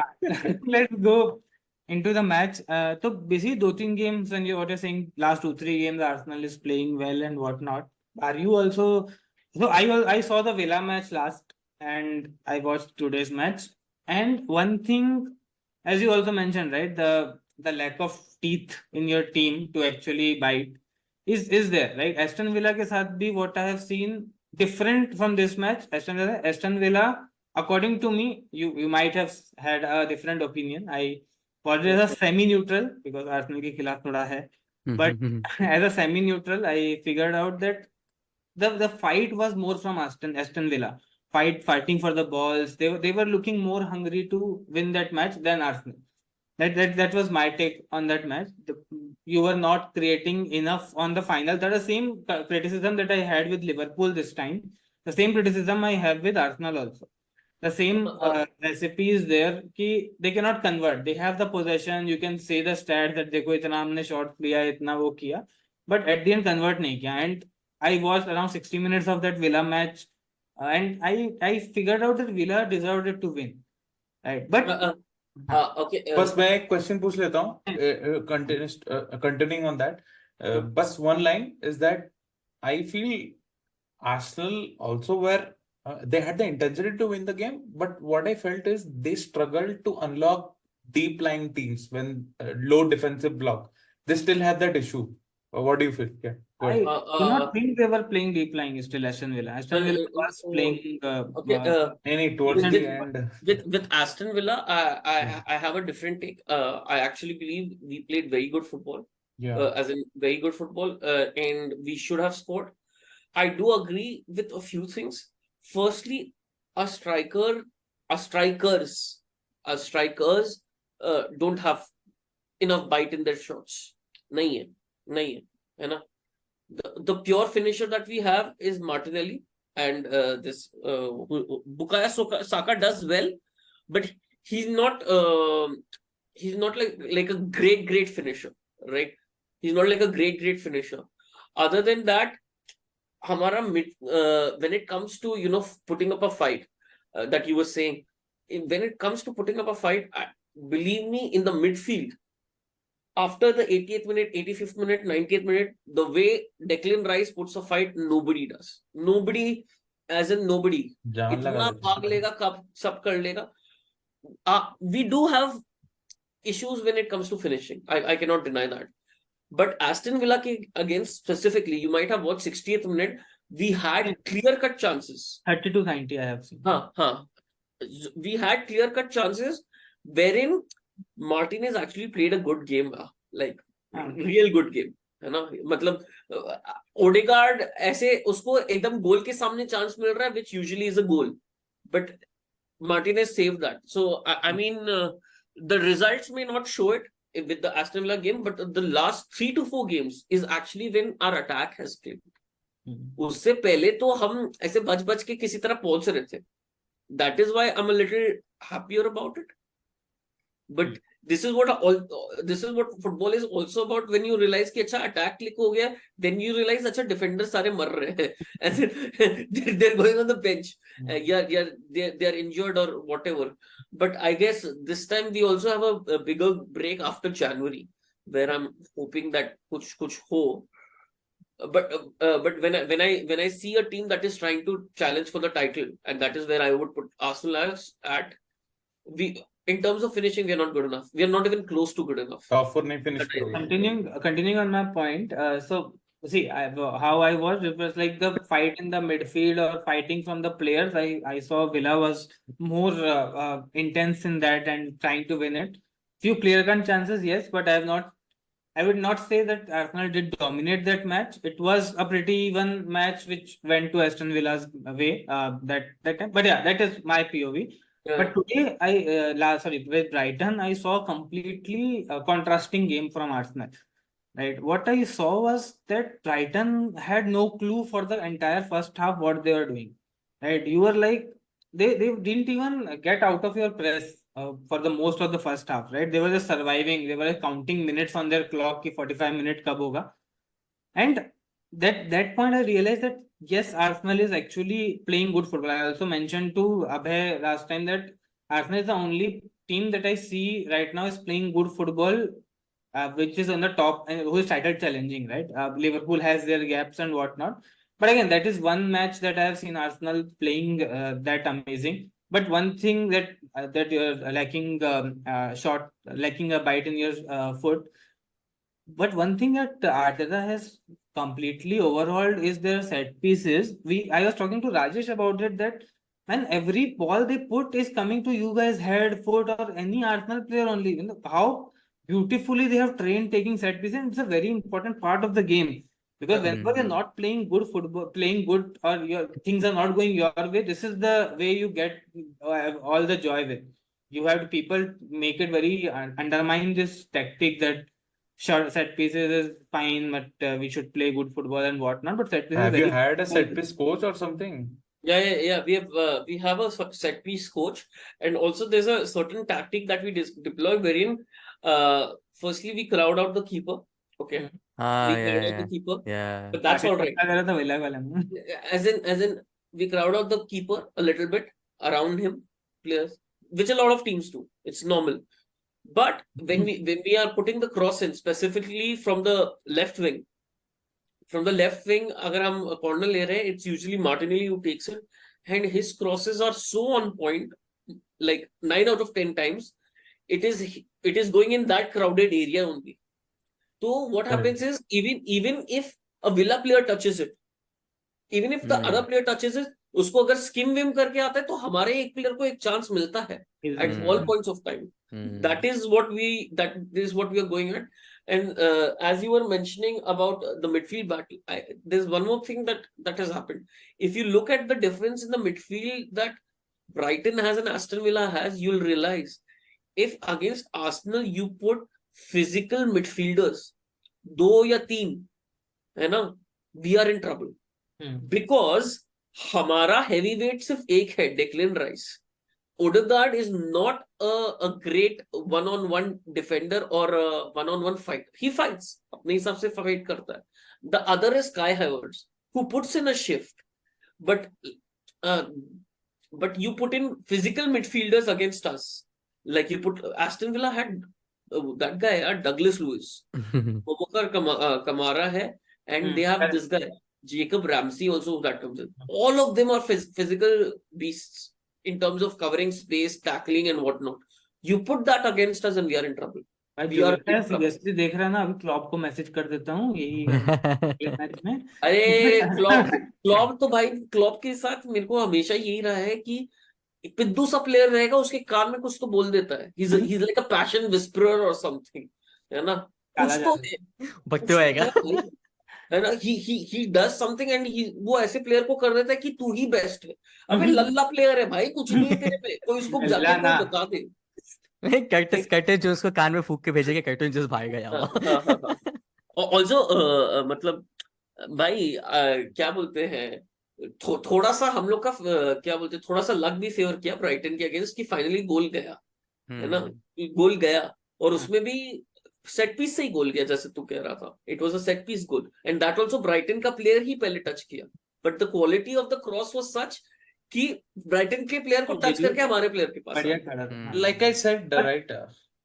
let's go into the match. So basically, 2-3 games, and what you're saying, last 2-3 games, Arsenal is playing well and whatnot. Are you also? So I saw the Villa match last, and I watched today's match. And one thing, as you also mentioned, right, the lack of teeth in your team to actually bite is there, right? Aston Villa के साथ भी what I have seen different from this match. Aston Villa, according to me, you might have had a different opinion. I was as a semi-neutral because Arsenal के खिलाफ थोड़ा है, but as a semi-neutral, I figured out that the fight was more from Aston Villa. Fighting for the balls. They were looking more hungry to win that match than Arsenal. That was my take on that match. You were not creating enough on the final. That is the same criticism that I had with Liverpool this time. The same criticism I have with Arsenal also. The same recipe is there कि they cannot convert. They have the possession. You can say the stats that देखो इतना हमने shots लिया इतना वो किया, but at the end convert नहीं किया. And I watched around 60 minutes of that Villa match, and I figured out that Villa deserved it to win. Right, but Okay. बस मैं एक क्वेश्चन पूछ लेता हूँ continuing on that. बस one line is that I feel Arsenal also were they had the intensity to win the game, but what I felt is they struggled to unlock deep lying teams when low defensive block. They still have that issue. What do you feel? Yeah, go ahead. I do not think they were playing deep lying still. Aston Villa was playing Any towards with, the end. with Aston Villa, I have a different take. I actually believe we played very good football. Yeah. As in very good football, and we should have scored. I do agree with a few things. Firstly, strikers don't have enough bite in their shots. नहीं है ना? The pure finisher that we have is Martinelli, and this Bukayo Saka does well, but he's not like a great finisher, right? He's not like a great finisher. Other than that, हमारा when it comes to putting up a fight, that you were saying, when it comes to putting up a fight, believe me, in the midfield, after the 80th minute, 85th minute, 90th minute, the way Declan Rice puts a fight, nobody does. Nobody, as in nobody. इतना भाग लेगा, सब कर लेगा. We do have issues when it comes to finishing. I cannot deny that. But Aston Villa against specifically, you might have watched 60th minute. We had clear-cut chances. 30 to 90, I have seen. We had clear-cut chances wherein Martinez actually played a good game, like real good game, है ना? मतलब Odegaard ऐसे उसको एकदम गोल के सामने chance मिल रहा है, which usually is a goal, but Martinez saved that. So I mean, the results may not show it with the Aston Villa game, but the last 3 to 4 games is actually when our attack has played. उससे पहले तो हम ऐसे बच के किसी तरह पहुंच रहे थे. That is why I'm a little happier about it. But this is what football is also about. When you realize कि अच्छा attack click हो गया, then you realize अच्छा defenders सारे मर रहे हैं. As in, they're going on the bench. They're injured or whatever. But I guess this time we also have a bigger break after January, where I'm hoping that kuch ho. But when I see a team that is trying to challenge for the title, and that is where I would put Arsenal at. In terms of finishing, we are not good enough. We are not even close to good enough. Continuing on my point, so see, how I was, it was like the fight in the midfield or fighting from the players. I saw Villa was more intense in that and trying to win it. Few clear-cut chances, yes, but I would not say that Arsenal did dominate that match. It was a pretty even match which went to Aston Villa's way that time. But yeah, that is my POV. Yeah. But today, with Brighton, I saw a completely contrasting game from Arsenal. Right, what I saw was that Brighton had no clue for the entire first half what they were doing. Right, you were like they didn't even get out of your press for the most of the first half. Right, they were just surviving. They were counting minutes on their clock. Ki 45 minute kab hoga, and that point I realized that yes, Arsenal is actually playing good football. I also mentioned to Abhay last time that Arsenal is the only team that I see right now is playing good football, which is on the top and who started challenging, right? Liverpool has their gaps and whatnot. But again, that is one match that I have seen Arsenal playing that amazing. But one thing that you're lacking lacking a bite in your foot. But one thing that Arteta has completely overhauled is their set pieces. I was talking to Rajesh about it that man, every ball they put is coming to you guys head, foot, or any Arsenal player only. You know, how beautifully they have trained taking set pieces. And it's a very important part of the game. Because whenever you're not playing good football, playing good, or your things are not going your way, this is the way you get all the joy with. You have people make it very undermine this tactic that short set pieces is fine, but we should play good football and whatnot. But set pieces is Have you very had a set piece coach or something? Yeah. We have a set piece coach, and also there's a certain tactic that we deploy wherein, firstly we crowd out the keeper. Okay, we crowd out the keeper, Yeah. but that's all right. करा था वही वाला में. As in, we crowd out the keeper a little bit around him, players, which a lot of teams do. It's normal. But when we are putting the cross in specifically from the left wing, अगर हम corner ले रहे हैं, it's usually Martinelli who takes it, and his crosses are so on point, like 9 out of 10 times, it is going in that crowded area only. So what happens is even if a Villa player touches it, even if the other player touches it, उसको अगर scheme Vim करके आता है तो हमारे एक player को एक चांस मिलता है at all points of time. That is what we are going at. And as you were mentioning about the midfield battle, there's one more thing that has happened. If you look at the difference in the midfield that Brighton has and Aston Villa has, you'll realize if against Arsenal you put physical midfielders, 2 या 3, है ना, we are in trouble. Because हमारा heavy weight सिर्फ एक है, Declan rice. Odegaard is not a great one-on-one defender or a one-on-one fighter. He fights, अपने हिसाब से fight करता है. The other is Kai Havertz, who puts in a shift, but you put in physical midfielders against us. Like you put Aston Villa had that guy, Douglas Lewis, Bobokar Kamara है, and they have this guy, Jacob Ramsey also that comes in. All of them are physical beasts in terms of covering space, tackling and whatnot. You put that against us and we are in trouble. Seriously देख रहा है ना, अभी Klopp को message कर देता हूँ यही मैच में. अरे क्लॉप तो भाई, क्लॉप के साथ मेरे को हमेशा यही रहा है कि पिद्दू सा प्लेयर रहेगा, उसके कान में कुछ तो बोल देता है. He's like a passion whisperer or something, है ना, कुछ तो बकते होएगा, है ना. he does something and वो ऐसे प्लेयर को कर देता है कि तू ही बेस्ट है. अबे लल्ला प्लेयर है भाई, कुछ नहीं है तेरे पे, कोई उसको जाके कोई बता दे. कर्टन जो उसको कान में फूक के भेजेगा, कर्टन जो भागेगा यहाँ. ऑल्सो मतलब भाई क्या बोलते हैं, थोड़ा सा हम लोग का क्या बोलते हैं, थोड़ा सा लक भी फेवर किया ब्राइटन के अगेंस्ट कि फाइनली गोल गया, है ना, गोल गया. और उसमें भी सेट पीस से ही गोल गया, जैसे तू कह रहा था. It was a set piece goal and that also Brighton का प्लेयर ही पहले टच किया, but the quality of the cross was such कि ब्राइटन के प्लेयर को टच करके हमारे प्लेयर के पास. Like I said, right,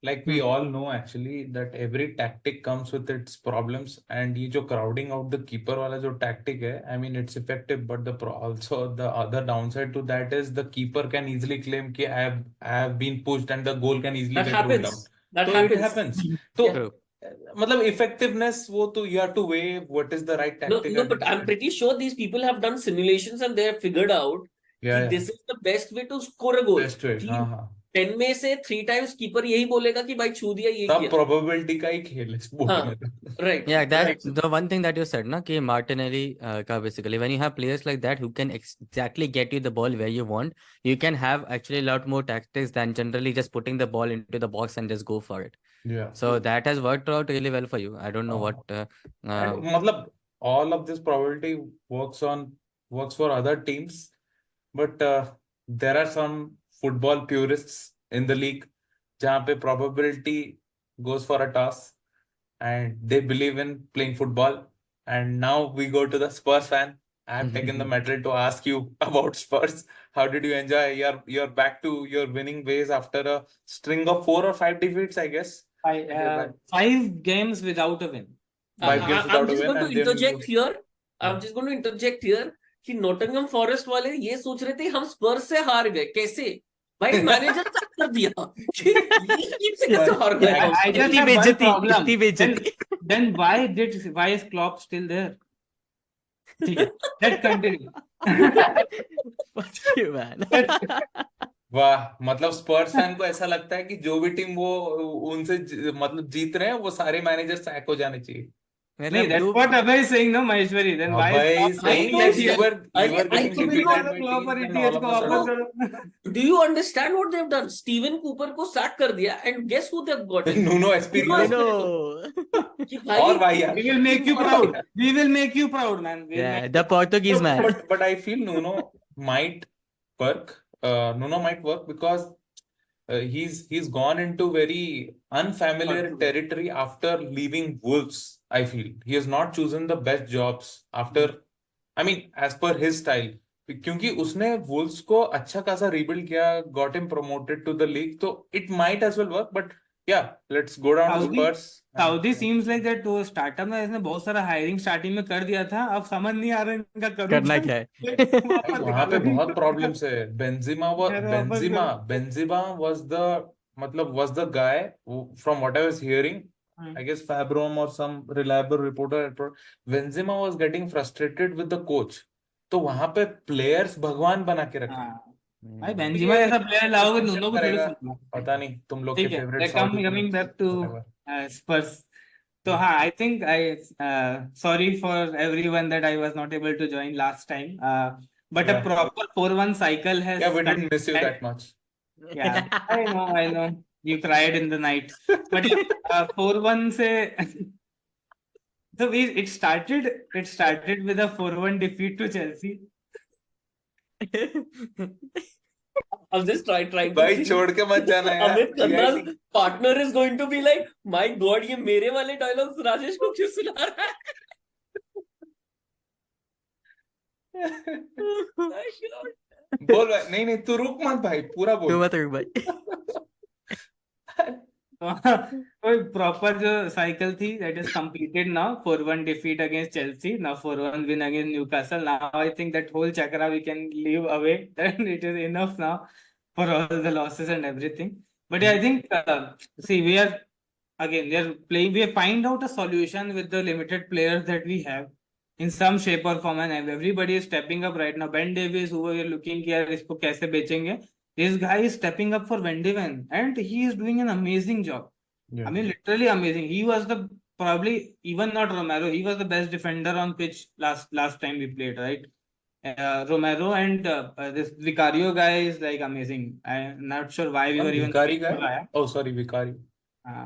like we all know actually that every tactic comes with its problems, and ये जो crowding out the keeper वाला जो tactic है, I mean it's effective, but also the other downside to that is the keeper can easily claim कि I have been pushed and the goal can easily get ruled out. It happens. तो मतलब effectiveness वो तो you have to weigh what is the right tactic. No, but I'm pretty sure these people have done simulations and they have figured out this is the best way to score a goal. Best way, 10 में से 3 times keeper यही बोलेगा कि भाई छू दिया, ये सब किया. probability का ही खेल है. Right. Yeah, that's the one thing that you said, na, कि Martinelli का basically when you have players like that who can exactly get you the ball where you want, you can have actually a lot more tactics than generally just putting the ball into the box and just go for it. Yeah. So that has worked out really well for you. I don't know what. मतलब all of this probability works for other teams, but there are some football purists in the league जहाँ पे probability goes for a toss and they believe in playing football And now we go to the Spurs fan. I have taken the metal to ask you about Spurs. How did you enjoy? You're back to your winning ways after a string of 4 or 5 defeats, I guess. You're back. 5 games without a win. 5 games I'm without a just win, going to and then interject here. I'm Yeah. just going to interject here कि नोटिंघम forest वाले ये सोच रहे थे हम स्पर्स से हार गए कैसे भाई मैनेजर तक कर दिया कि इस टीम से कैसे हार गए हम? I just इतनी have one बेइज्जती, problem. इतनी बेइज्जती. Then why is Klopp still there? ठीक है, let's continue. Fuck you, man. वाह, मतलब स्पर्स फैन को ऐसा लगता है कि जो भी टीम वो उनसे मतलब जीत रहे हैं वो सारे मैनेजर सैक हो जाने चाहिए. नहीं, मतलब that's तू what Abhay is saying, no, Maheshwari. Then why is Abhay Klopp is saying saying that that he you has- were अरे, getting I think defeated by Klopp और teams and ETH all of को a वापस sudden करो. Do you understand what they've done? Steven Cooper को sack कर दिया and guess who they've got in? Nuno Nuno Espirito. Espirito. कि भाई और भाई यार. We will make you proud. We will make you proud, man. We'll Yeah, make the Portuguese man. But I feel Nuno might work. Nuno might work because he's gone into very unfamiliar Portugal. territory after leaving Wolves. I feel he has not chosen the best jobs after. I mean, as per his style. क्योंकि उसने Wolves को अच्छा खासा rebuild किया, got him promoted to the league, तो it might as well work. But yeah, let's go down to Spurs. Saudi seems like that. तो startup में इसने बहुत सारा हायरिंग स्टार्टिंग में कर दिया था, अब समझ नहीं आ रहा इनका करूं करना क्या है. वापस वहां पे निकालो. बहुत प्रॉब्लम्स है. Benzema was the guy who, from what I was hearing, I guess Fabrom or some reliable reporter, Benzema was getting frustrated with the coach. तो वहां पे प्लेयर्स भगवान बना के रखे. भाई बेंजिमा जैसा प्लेयर लाओगे, नुनो को थोड़ी करेगा, सुनना. पता नहीं तुम लोग के ठीक है, फेवरेट कमिंग बैक टू स्पर्स. तो हाँ, I think sorry for everyone that I was not able to join last time. But a Yeah. proper 4-1 cycle has Yeah, we didn't come miss you back. that much. Yeah, I know. You cried in the night. But 4-1 से so it started with a 4-1 defeat to Chelsea. I'm just trying to भाई think. छोड़ के मत जाना यार. Amit खन्ना's partner is going to be like, my God, ये मेरे वाले डायलॉग्स राजेश को क्यों सुना रहा है? My God. बोल भाई. नहीं तू रुक मत भाई, पूरा तू बोल. मत रुक भाई. कोई प्रॉपर जो साइकिल थी that is completed now. 4-1 defeat against Chelsea, now 4-1 win against Newcastle. Now I think that whole chakra we can leave away. Then it is enough now for all the losses and everything. But yeah, I think see, we are playing. We find out a solution with the limited players that we have in some shape or form, and everybody is stepping up right now. Ben Davies, who we are looking कि यार इसको कैसे बेचेंगे, this guy is stepping up for Van de Ven and he is doing an amazing job. Yeah. I mean, literally amazing. He was probably even not Romero. He was the best defender on pitch last time we played, right? Romero and this Vicario guy is like amazing. I'm not sure why we were even Vicari going for guy? Raya. Oh, sorry, Vicari.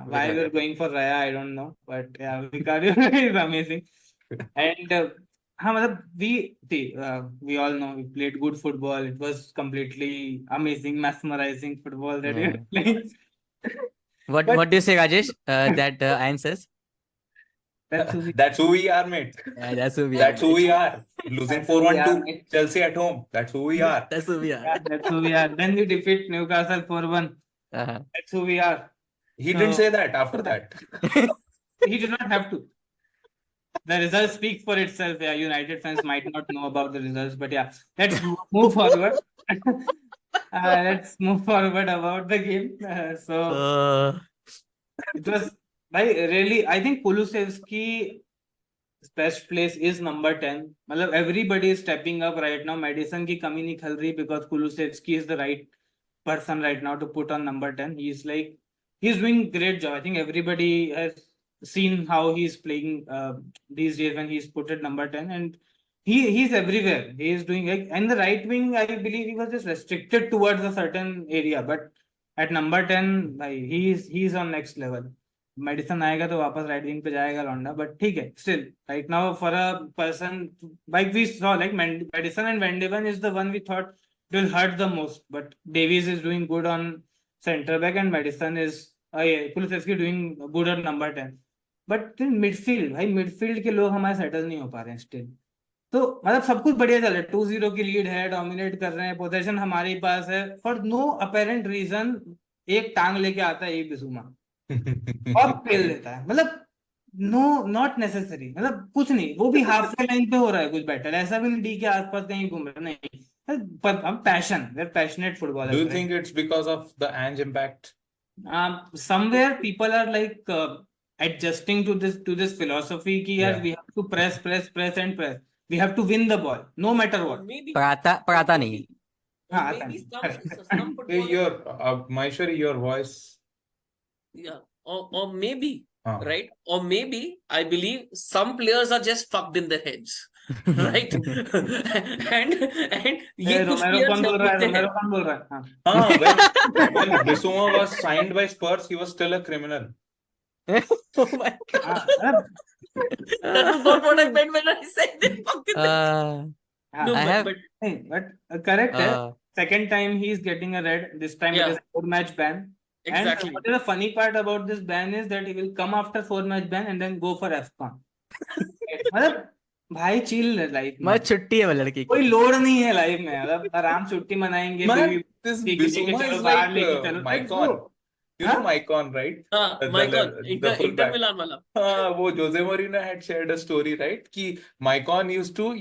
Why we were going for Raya, I don't know. But yeah, Vicario is amazing. And हाँ, मतलब we all know we played good football. It was completely amazing, mesmerizing football that we were playing. What But- do you say, Rajesh? That Ayan says? That's who we are, mate. Yeah, that's who we That's are. who we are. Losing That's who we 4-1 are, to mate. Chelsea at home. That's who we are. That's who we are. Yeah, that's who we are. Then we defeat Newcastle 4-1. Uh-huh. That's who we are. He didn't say that after that. He did not have to. The results speak for itself. Yeah, United fans might not know about the results, but yeah, let's move forward. Let's move forward about the game. So it was really. I think Kulusevski's best place is number 10. मतलब everybody is stepping up right now. Madison की कमी नहीं खल रही because Kulusevski is the right person right now to put on number 10. He's doing great job. I think everybody has seen how he's playing these days when he's put at number 10, and he's everywhere. He is doing like, and the right wing, I believe he was just restricted towards a certain area, but at number 10 he's on next level. Maddison आएगा तो वापस right wing पे जाएगा लौंडा, but ठीक है, still right now for a person like we saw like Maddison and Van de Ven is the one we thought will hurt the most, but Davies is doing good on center back and Madison is Kulusevski doing good at number 10. But midfield भाई, midfield के लोग हमारे settle नहीं हो पा रहे हैं still. तो मतलब सब कुछ बढ़िया चल रहा है, 2-0 की लीड है, डोमिनेट कर रहे हैं, पोजीशन हमारे ही पास है, फॉर नो अपेरेंट रीजन एक टांग लेके आता है ये बिजुमा और पेल देता है, मतलब नो, नॉट नेसेसरी, मतलब कुछ नहीं, वो भी हाफ लाइन पे हो रहा है कुछ बेटर, ऐसा भी नहीं डी के आसपास कहीं घूम रहा नहीं। पर हम passion, we are passionate Do footballers, you think it's because of the Ange impact? Somewhere people are like adjusting to this philosophy कि यार Yeah. we have to press and press, we have to win the ball no matter what. Maybe, पढ़ाता नहीं है। or हाँ, maybe आता some नहीं। Hey, footballers, Maheshwari, your voice. yeah, or maybe, Huh. right? Or maybe I believe some players are just fucked in their heads, right? and ये ए, कुछ रोमेरो players कौन बोल रहा है, होते हैं। रोमेरो कौन बोल रहा है? हाँ। When Bissouma was signed by Spurs, he was still a criminal. Oh my God. हाँ, मतलब, That was not what I meant when I said they fucked in their heads. हाँ, No, I have but नहीं, but correct है, uh, second time he is getting a red, this time it Yeah. is 4-match ban. And exactly. what is the funny part about this ban is that he will come after 4-match ban and then go for AFCON. मतलब भाई chill है life में, मतलब छुट्टी है वो लड़की कोई की। लोड नहीं है लाइफ में, मतलब आराम छुट्टी मनाएंगे, Man, बीवी this ठीक है Bissouma चलो is बाहर like लेके चलो, let's go. Maicon. You know हाँ? Maicon, right? हाँ, The Maicon, the Inter fullback. Milan वाला. वो Jose Mourinho had shared a story, right? कि Maicon used to,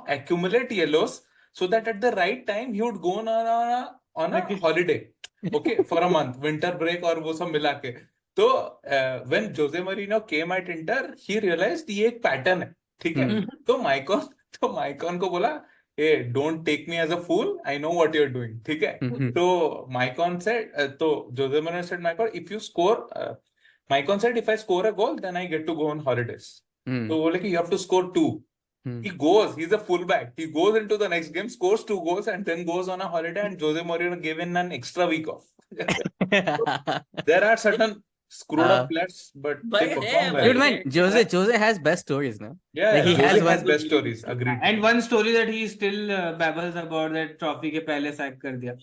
accumulate yellows so that at the right time he would go on a holiday, okay, for a month, winter break और वो सब मिला के. तो when Jose Mourinho came at Inter, he realized ये एक pattern है, ठीक है? तो Maicon को बोला, hey, don't take me as a fool, I know what you're doing, ठीक है? तो Maicon said, तो Jose Mourinho said, Maicon said, if I score a goal, then I get to go on holidays. तो बोले कि you have to score 2. He goes, he's a fullback. He goes into the next game, scores 2 goals, and then goes on a holiday, and Jose Mourinho gave in an extra week off. There are certain screwed up players, but they Bhai perform hai, well. Dude, man, Jose has best stories, no? Yeah, Like, he Jose has has one. best stories. Agreed. And one story that he still babbles about, that trophy के पहले sack कर दिया.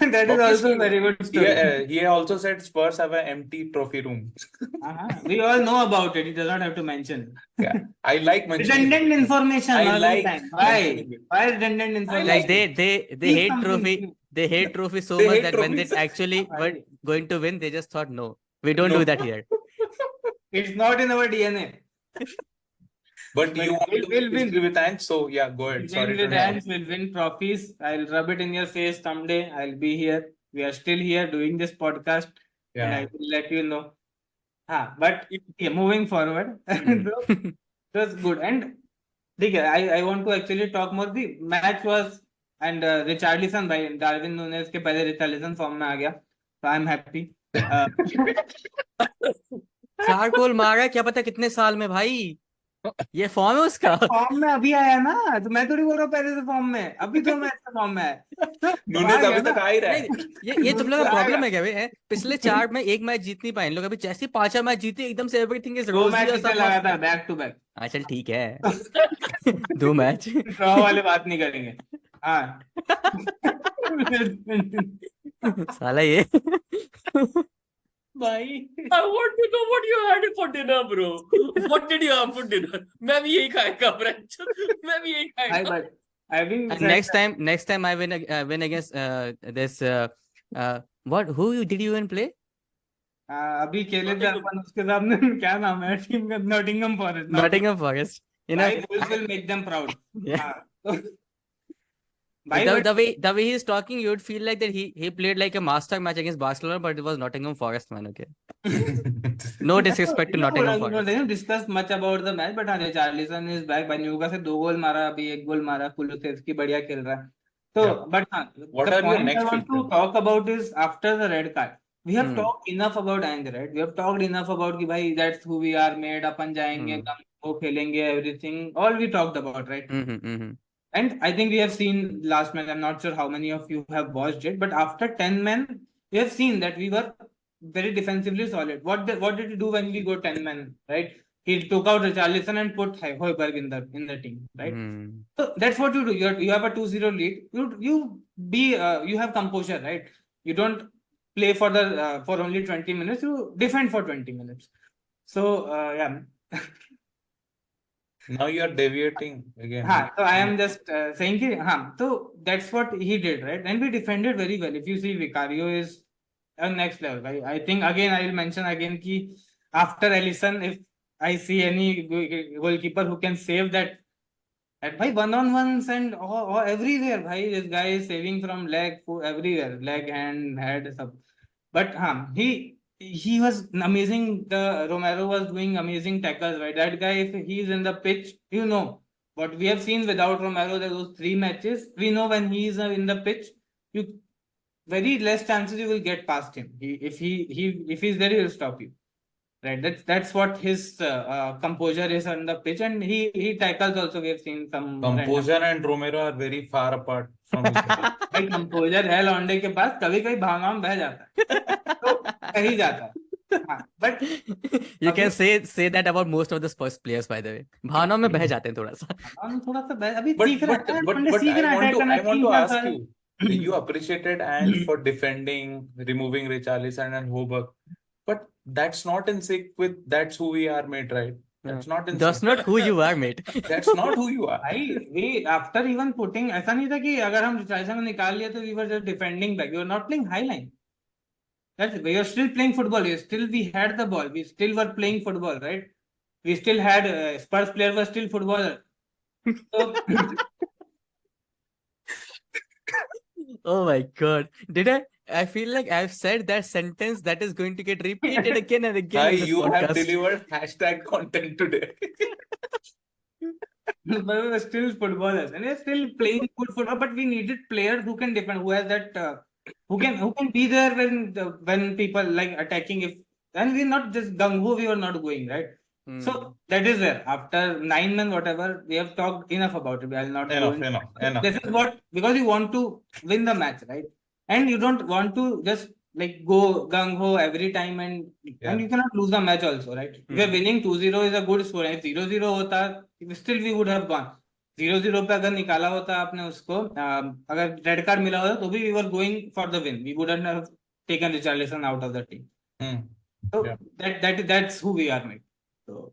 That is also a very good story. Yeah, he also said Spurs have an empty trophy room. We all know about it. He does not have to mention. Yeah, I like mentioning it. Redundant information I all like the time. Why? mentioning it. Why redundant information? Like they Keep hate something trophy. new. They hate trophy so They much hate that when they trophies. actually Right. were going to win, they just thought, no, we don't No. do that here. It's not in our DNA. But you want to we'll make history win. with Ange, so yeah, go ahead. We'll Sorry win to with interrupt. hands, we'll win trophies. I'll rub it in your face someday. I'll be here. We are still here doing this podcast, and I Yeah. will let you know. But yeah, moving forward, so, it was good. And ठीक है, I want to actually talk more. The match was, and Richarlison भाई, Darwin Nunez के पहले Richarlison form में आ गया, so I'm happy. 4 गोल मारा है, क्या पता कितने साल में भाई, ये फॉर्म है उसका। फॉर्म में अभी आया ना, तो मैं थोड़ी बोल रहा हूँ पहले से फॉर्म में, अभी तो मैच का फॉर्म में है, तो नूनेज आ अभी गया तक ना। आ ही रहा है. नहीं, ये तुम लोग का प्रॉब्लम है क्या भाई? पिछले 4 में एक मैच जीत नहीं पाए इन लोग, अभी जैसे 5 मैच जीते एकदम से एवरीथिंग इज 2 रोजी मैच और इसने सब लगा मस्त था है। बैक टू बैक, हाँ चल ठीक है 2 मैच ड्रॉ वाले बात नहीं करेंगे. हाँ. साला ये भाई I want to know what you had for dinner, bro. What did you have for dinner? मैं भी यही खाएगा, French. मैं भी यही भाई, खाएगा. but having And said next time I win against this who did you even play? अभी खेले थे अपन उसके सामने, क्या नाम है टीम का, Nottingham forest. Nottingham Forest. You know, भाई Wolves will make them proud. Yeah. भाई the way he is talking, you would feel like that he played like a master match against Barcelona, but it was Nottingham Forest, man. Okay. No disrespect to Nottingham Forest. Don't discuss much about the match, but हाँ, Richarlison is back. बन्यूका से 2 गोल मारा, अभी 1 गोल मारा, कुलुसेवस्की बढ़िया खेल रहा है. तो Yeah. but हाँ, What the are your point next I want to features? talk about is after the red card. We have Hmm. talked enough about Ange, right? We have talked enough about कि भाई that's who we are made. अपन जाएंगे, वो खेलेंगे, everything. All we talked about, right? And I think we have seen last match. I'm not sure how many of you have watched it, but after 10 men, we have seen that we were very defensively solid. What did he do when we go 10 men, right? He took out Richarlison and put Højbjerg in the team, right? So that's what you do. You have a 2-0 lead. You have composure, right? You don't play for only 20 minutes. You defend for 20 minutes. So yeah. Now you are deviating again. So I am just saying कि so that's what he did, right? And we defended very well. If you see, Vicario is a next level. I think again I will mention again कि after Ellison, if I see any goalkeeper who can save that, and bhai one-on-ones and all everywhere, bhai this guy is saving from leg, everywhere, leg, hand, head, sub. But he was amazing. The Romero was doing amazing tackles, right? That guy, if he's in the pitch, you know what we have seen without Romero. There those 3 matches. We know when he's in the pitch, you very less chances you will get past him. If he's there, he will stop you. Right. That's what his composure is on the pitch, and he tackles also. We have seen some Composure and Romero are very far apart from each other. भाई composer है लौंडे के पास, कभी कभी भावना में बह जाता है, तो कहीं जाता है. But You can say that about most of the Spurs players, by the way. भावना में बह जाते हैं थोड़ा सा. हम थोड़ा सा अभी But सीख रहा है, but सीख रहा है I want to ask you. You appreciated Ange for defending, removing Richarlison and Hoberg, but that's not in sync with that's who we are, mate, right? That's not in That's sync. not who you are, mate. That's not who you are. भाई we after even putting, ऐसा नहीं था कि अगर हम Richarlison को निकाल लिया तो we were just defending back. We were not playing high line. We were still playing football. We had the ball. We still were playing football, right? We still had Spurs player was still footballer. So Oh my God. I feel like I've said that sentence that is going to get repeated again and again Hi, in this you have podcast. delivered hashtag content today. but we were still footballers and we were still playing good football. But we needed players who can defend, who has that, who can be there when people like attacking. If and we're not just gung ho, we were not going right. So that is where after 9 months, whatever, we have talked enough about it. I'll not go Enough. This is what, because you want to win the match, right? And you don't want to just like go gung ho every time, and you cannot lose the match also, right? If you're winning 2-0 is a good score. If 0-0 hota, still we would have gone. 0-0 पे अगर निकाला होता आपने उसको, अगर red card मिला होता तो भी we were going for the win. We wouldn't have taken Richarlison out of the team. So that's who we are, mate. So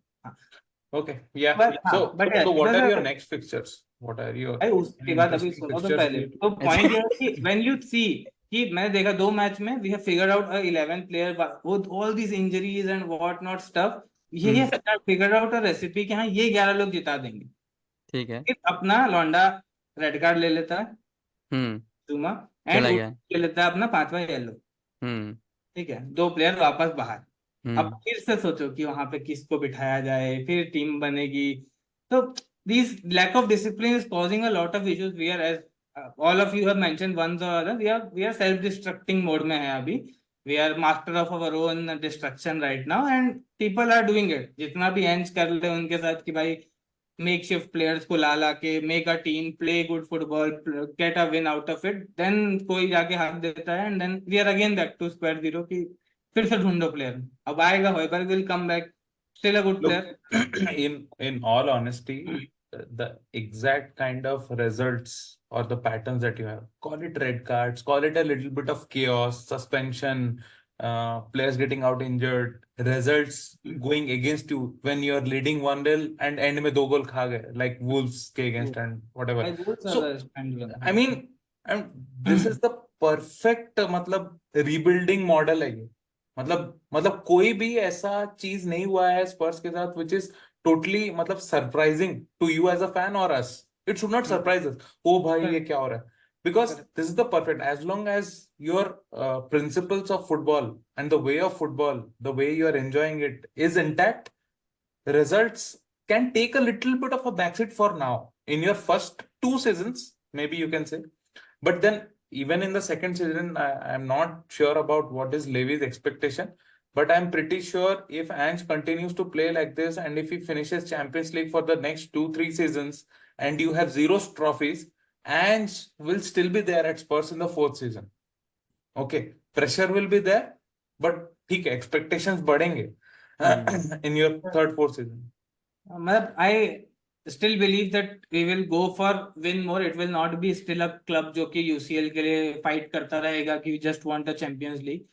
Okay, yeah. But What are your next fixtures? What are your उसके बाद अभी सुनो तो पहले तो point ये है कि when you see कि मैंने देखा 2 मैच में we have figured out a 11 player with all these injuries and what not stuff. ये figured out a recipe कि हाँ ये 11 लोग जिता देंगे. ठीक है. अपना लौंडा रेड कार्ड ले लेता है, जुमा, एंड ले लेता है अपना 5वां येलो. ठीक है, 2 प्लेयर वापस बाहर. अब फिर से सोचो कि वहां पे किसको बिठाया जाए, फिर टीम बनेगी. तो this lack of discipline is causing a lot of issues. We are, as all of you have mentioned once or other, we are self destructing mode में है अभी. We are master of our own destruction right now, and people are doing it. जितना भी एंज कर ले उनके साथ कि भाई makeshift players को ला के make a team, play good football, get a win out of it, then कोई जाके हाथ देता है, and then we are again back to square zero कि फिर से ढूंढो प्लेयर. अब आएगा, होएबर्ग will come back, still a good player. In all honesty, the exact kind of results or the patterns that you have, call it red cards, call it a little bit of chaos, suspension, players getting out injured, results going against you when you're leading 1-0 and end में 2 goal खा गए, like Wolves के against and whatever. So I mean, this is the perfect मतलब rebuilding model है ये. मतलब कोई भी ऐसा चीज नहीं हुआ है स्पर्स के साथ which is totally मतलब surprising to you as a fan or us. It should not surprise us. ओ भाई ये क्या हो रहा है? Because this is the perfect, as long as your principles of football and the way of football, the way you are enjoying it is intact, results can take a little bit of a backseat for now. In your first 2 seasons, maybe you can say. But then even in the second season, I'm not sure about what is Levy's expectation. But I'm pretty sure if Ange continues to play like this, and if he finishes Champions League for the next 2-3 seasons, and you have 0 trophies, Ange will still be there at Spurs in the 4th season. Okay, pressure will be there, but ठीक है, expectations बढ़ेंगे in your 3rd, 4th season. I still believe that we will go for win more. It will not be still a club जो कि UCL के लिए fight करता रहेगा कि we just want the Champions League.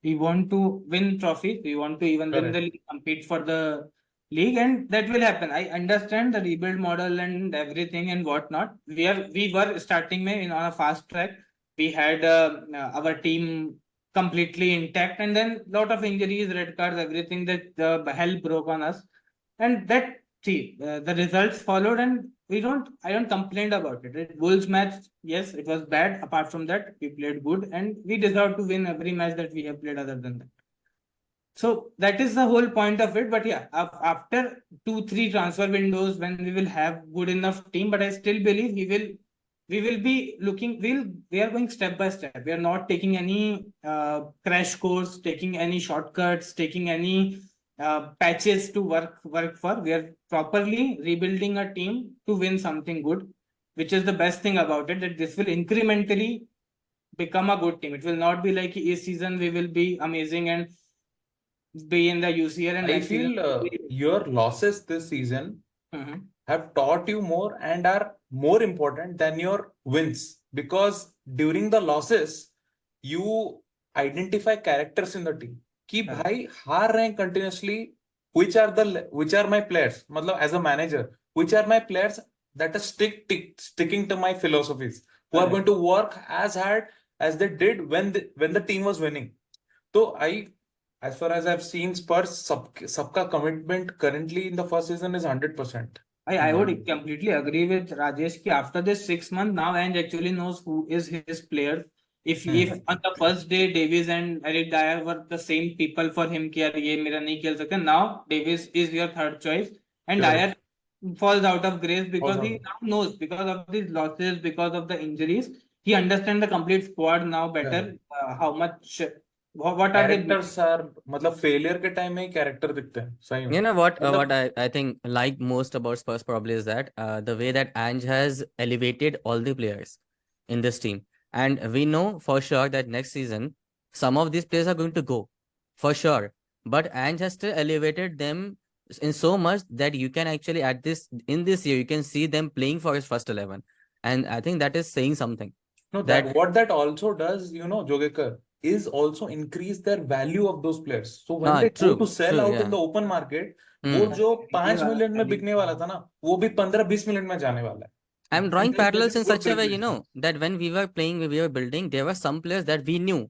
We want to win trophies. We want to even win the league, compete for the league, and that will happen. I understand the rebuild model and everything and whatnot. We were starting May on a fast track. We had our team completely intact, and then lot of injuries, red cards, everything that the hell broke on us, and that the results followed, and I don't complain about it. Wolves match, yes, it was bad. Apart from that, we played good, and we deserve to win every match that we have played other than that. So that is the whole point of it. But yeah, after 2-3 transfer windows, when we will have good enough team, but I still believe we will be looking. We are going step by step. We are not taking any crash course, taking any shortcuts, taking any patches to work for. We are properly rebuilding a team to win something good, which is the best thing about it. That this will incrementally become a good team. It will not be like each season we will be amazing and be in the UCL, and I next season feel your losses this season Mhm. have taught you more and are more important than your wins, because during the losses you identify characters in the team कि Correct. भाई हार रहे हैं continuously, which are my players, मतलब as a manager, which are my players that are sticking to my philosophies, who are Correct. going to work as hard as they did when the team was winning. So as far as I've seen, Spurs सबका commitment currently in the first season is 100%. I would completely agree with Rajesh ki after this 6 months, now Ange actually knows who is his players. If on the first day Davies and Eric Dyer were the same people for him कि यार ये मेरा नहीं खेल सकता, now Davies is your third choice and Correct. Dyer falls out of grace because Falls he out. now knows, because of these losses, because of the injuries, he understands the complete squad now better. How much what are they Characters are मतलब failure के time में ही character दिखते हैं सही में. You know what? मतलब What I think like most about Spurs probably is that the way that Ange has elevated all the players in this team, and we know for sure that next season some of these players are going to go for sure. But Ange has still elevated them in so much that you can actually in this year you can see them playing for his first 11, and I think that is saying something. no, that- what that also does, Jogekar, is also increase their value of those players. So when they go to sell out in the open market, वो जो 5 million में बिकने वाला था ना, वो भी 15-20 million में जाने वाला है. I'm drawing And then parallels there's in such a way, replacement. that when we were playing, we were building, there were some players that we knew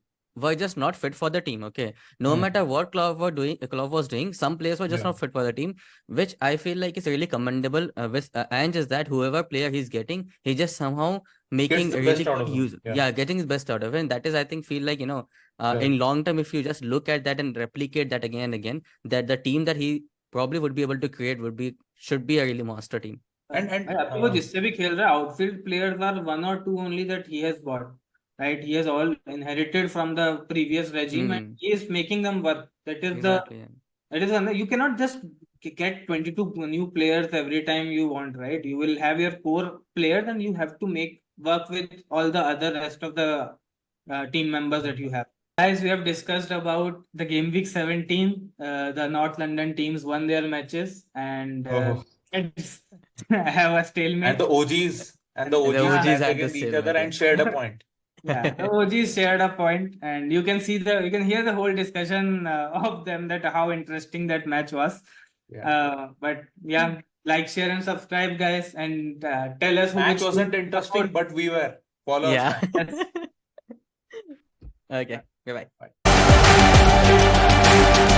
were just not fit for the team. Okay, no matter what Klopp was doing, some players were just not fit for the team, which I feel like is really commendable. With Ange is that whoever player he's getting, he just somehow making the really best out good of them. use. Yeah. Getting his best out of it. And that is, I think, feel like in long term, if you just look at that and replicate that again and again, that the team that he probably would be able to create should be a really monster team. And अब वो जिससे भी खेल रहा है, outfield players are 1 or 2 only that he has bought, right? He has all inherited from the previous regime, and he is making them work. That is Exactly, you cannot just get 22 new players every time you want, right? You will have your core players, and you have to make work with all the other rest of the team members that you have. Guys, we have discussed about the game week 17. The North London teams won their matches, and I have a stalemate. And the OGs The OGs stand had the against each same other idea. and shared a point. Yeah, the OGs shared a point, and you can hear the whole discussion of them, that how interesting that match was. But yeah, like, share, and subscribe, guys, and tell us who Match which wasn't team interesting, support. but we were. Follow us, Yeah. man. Okay. Bye bye. Bye.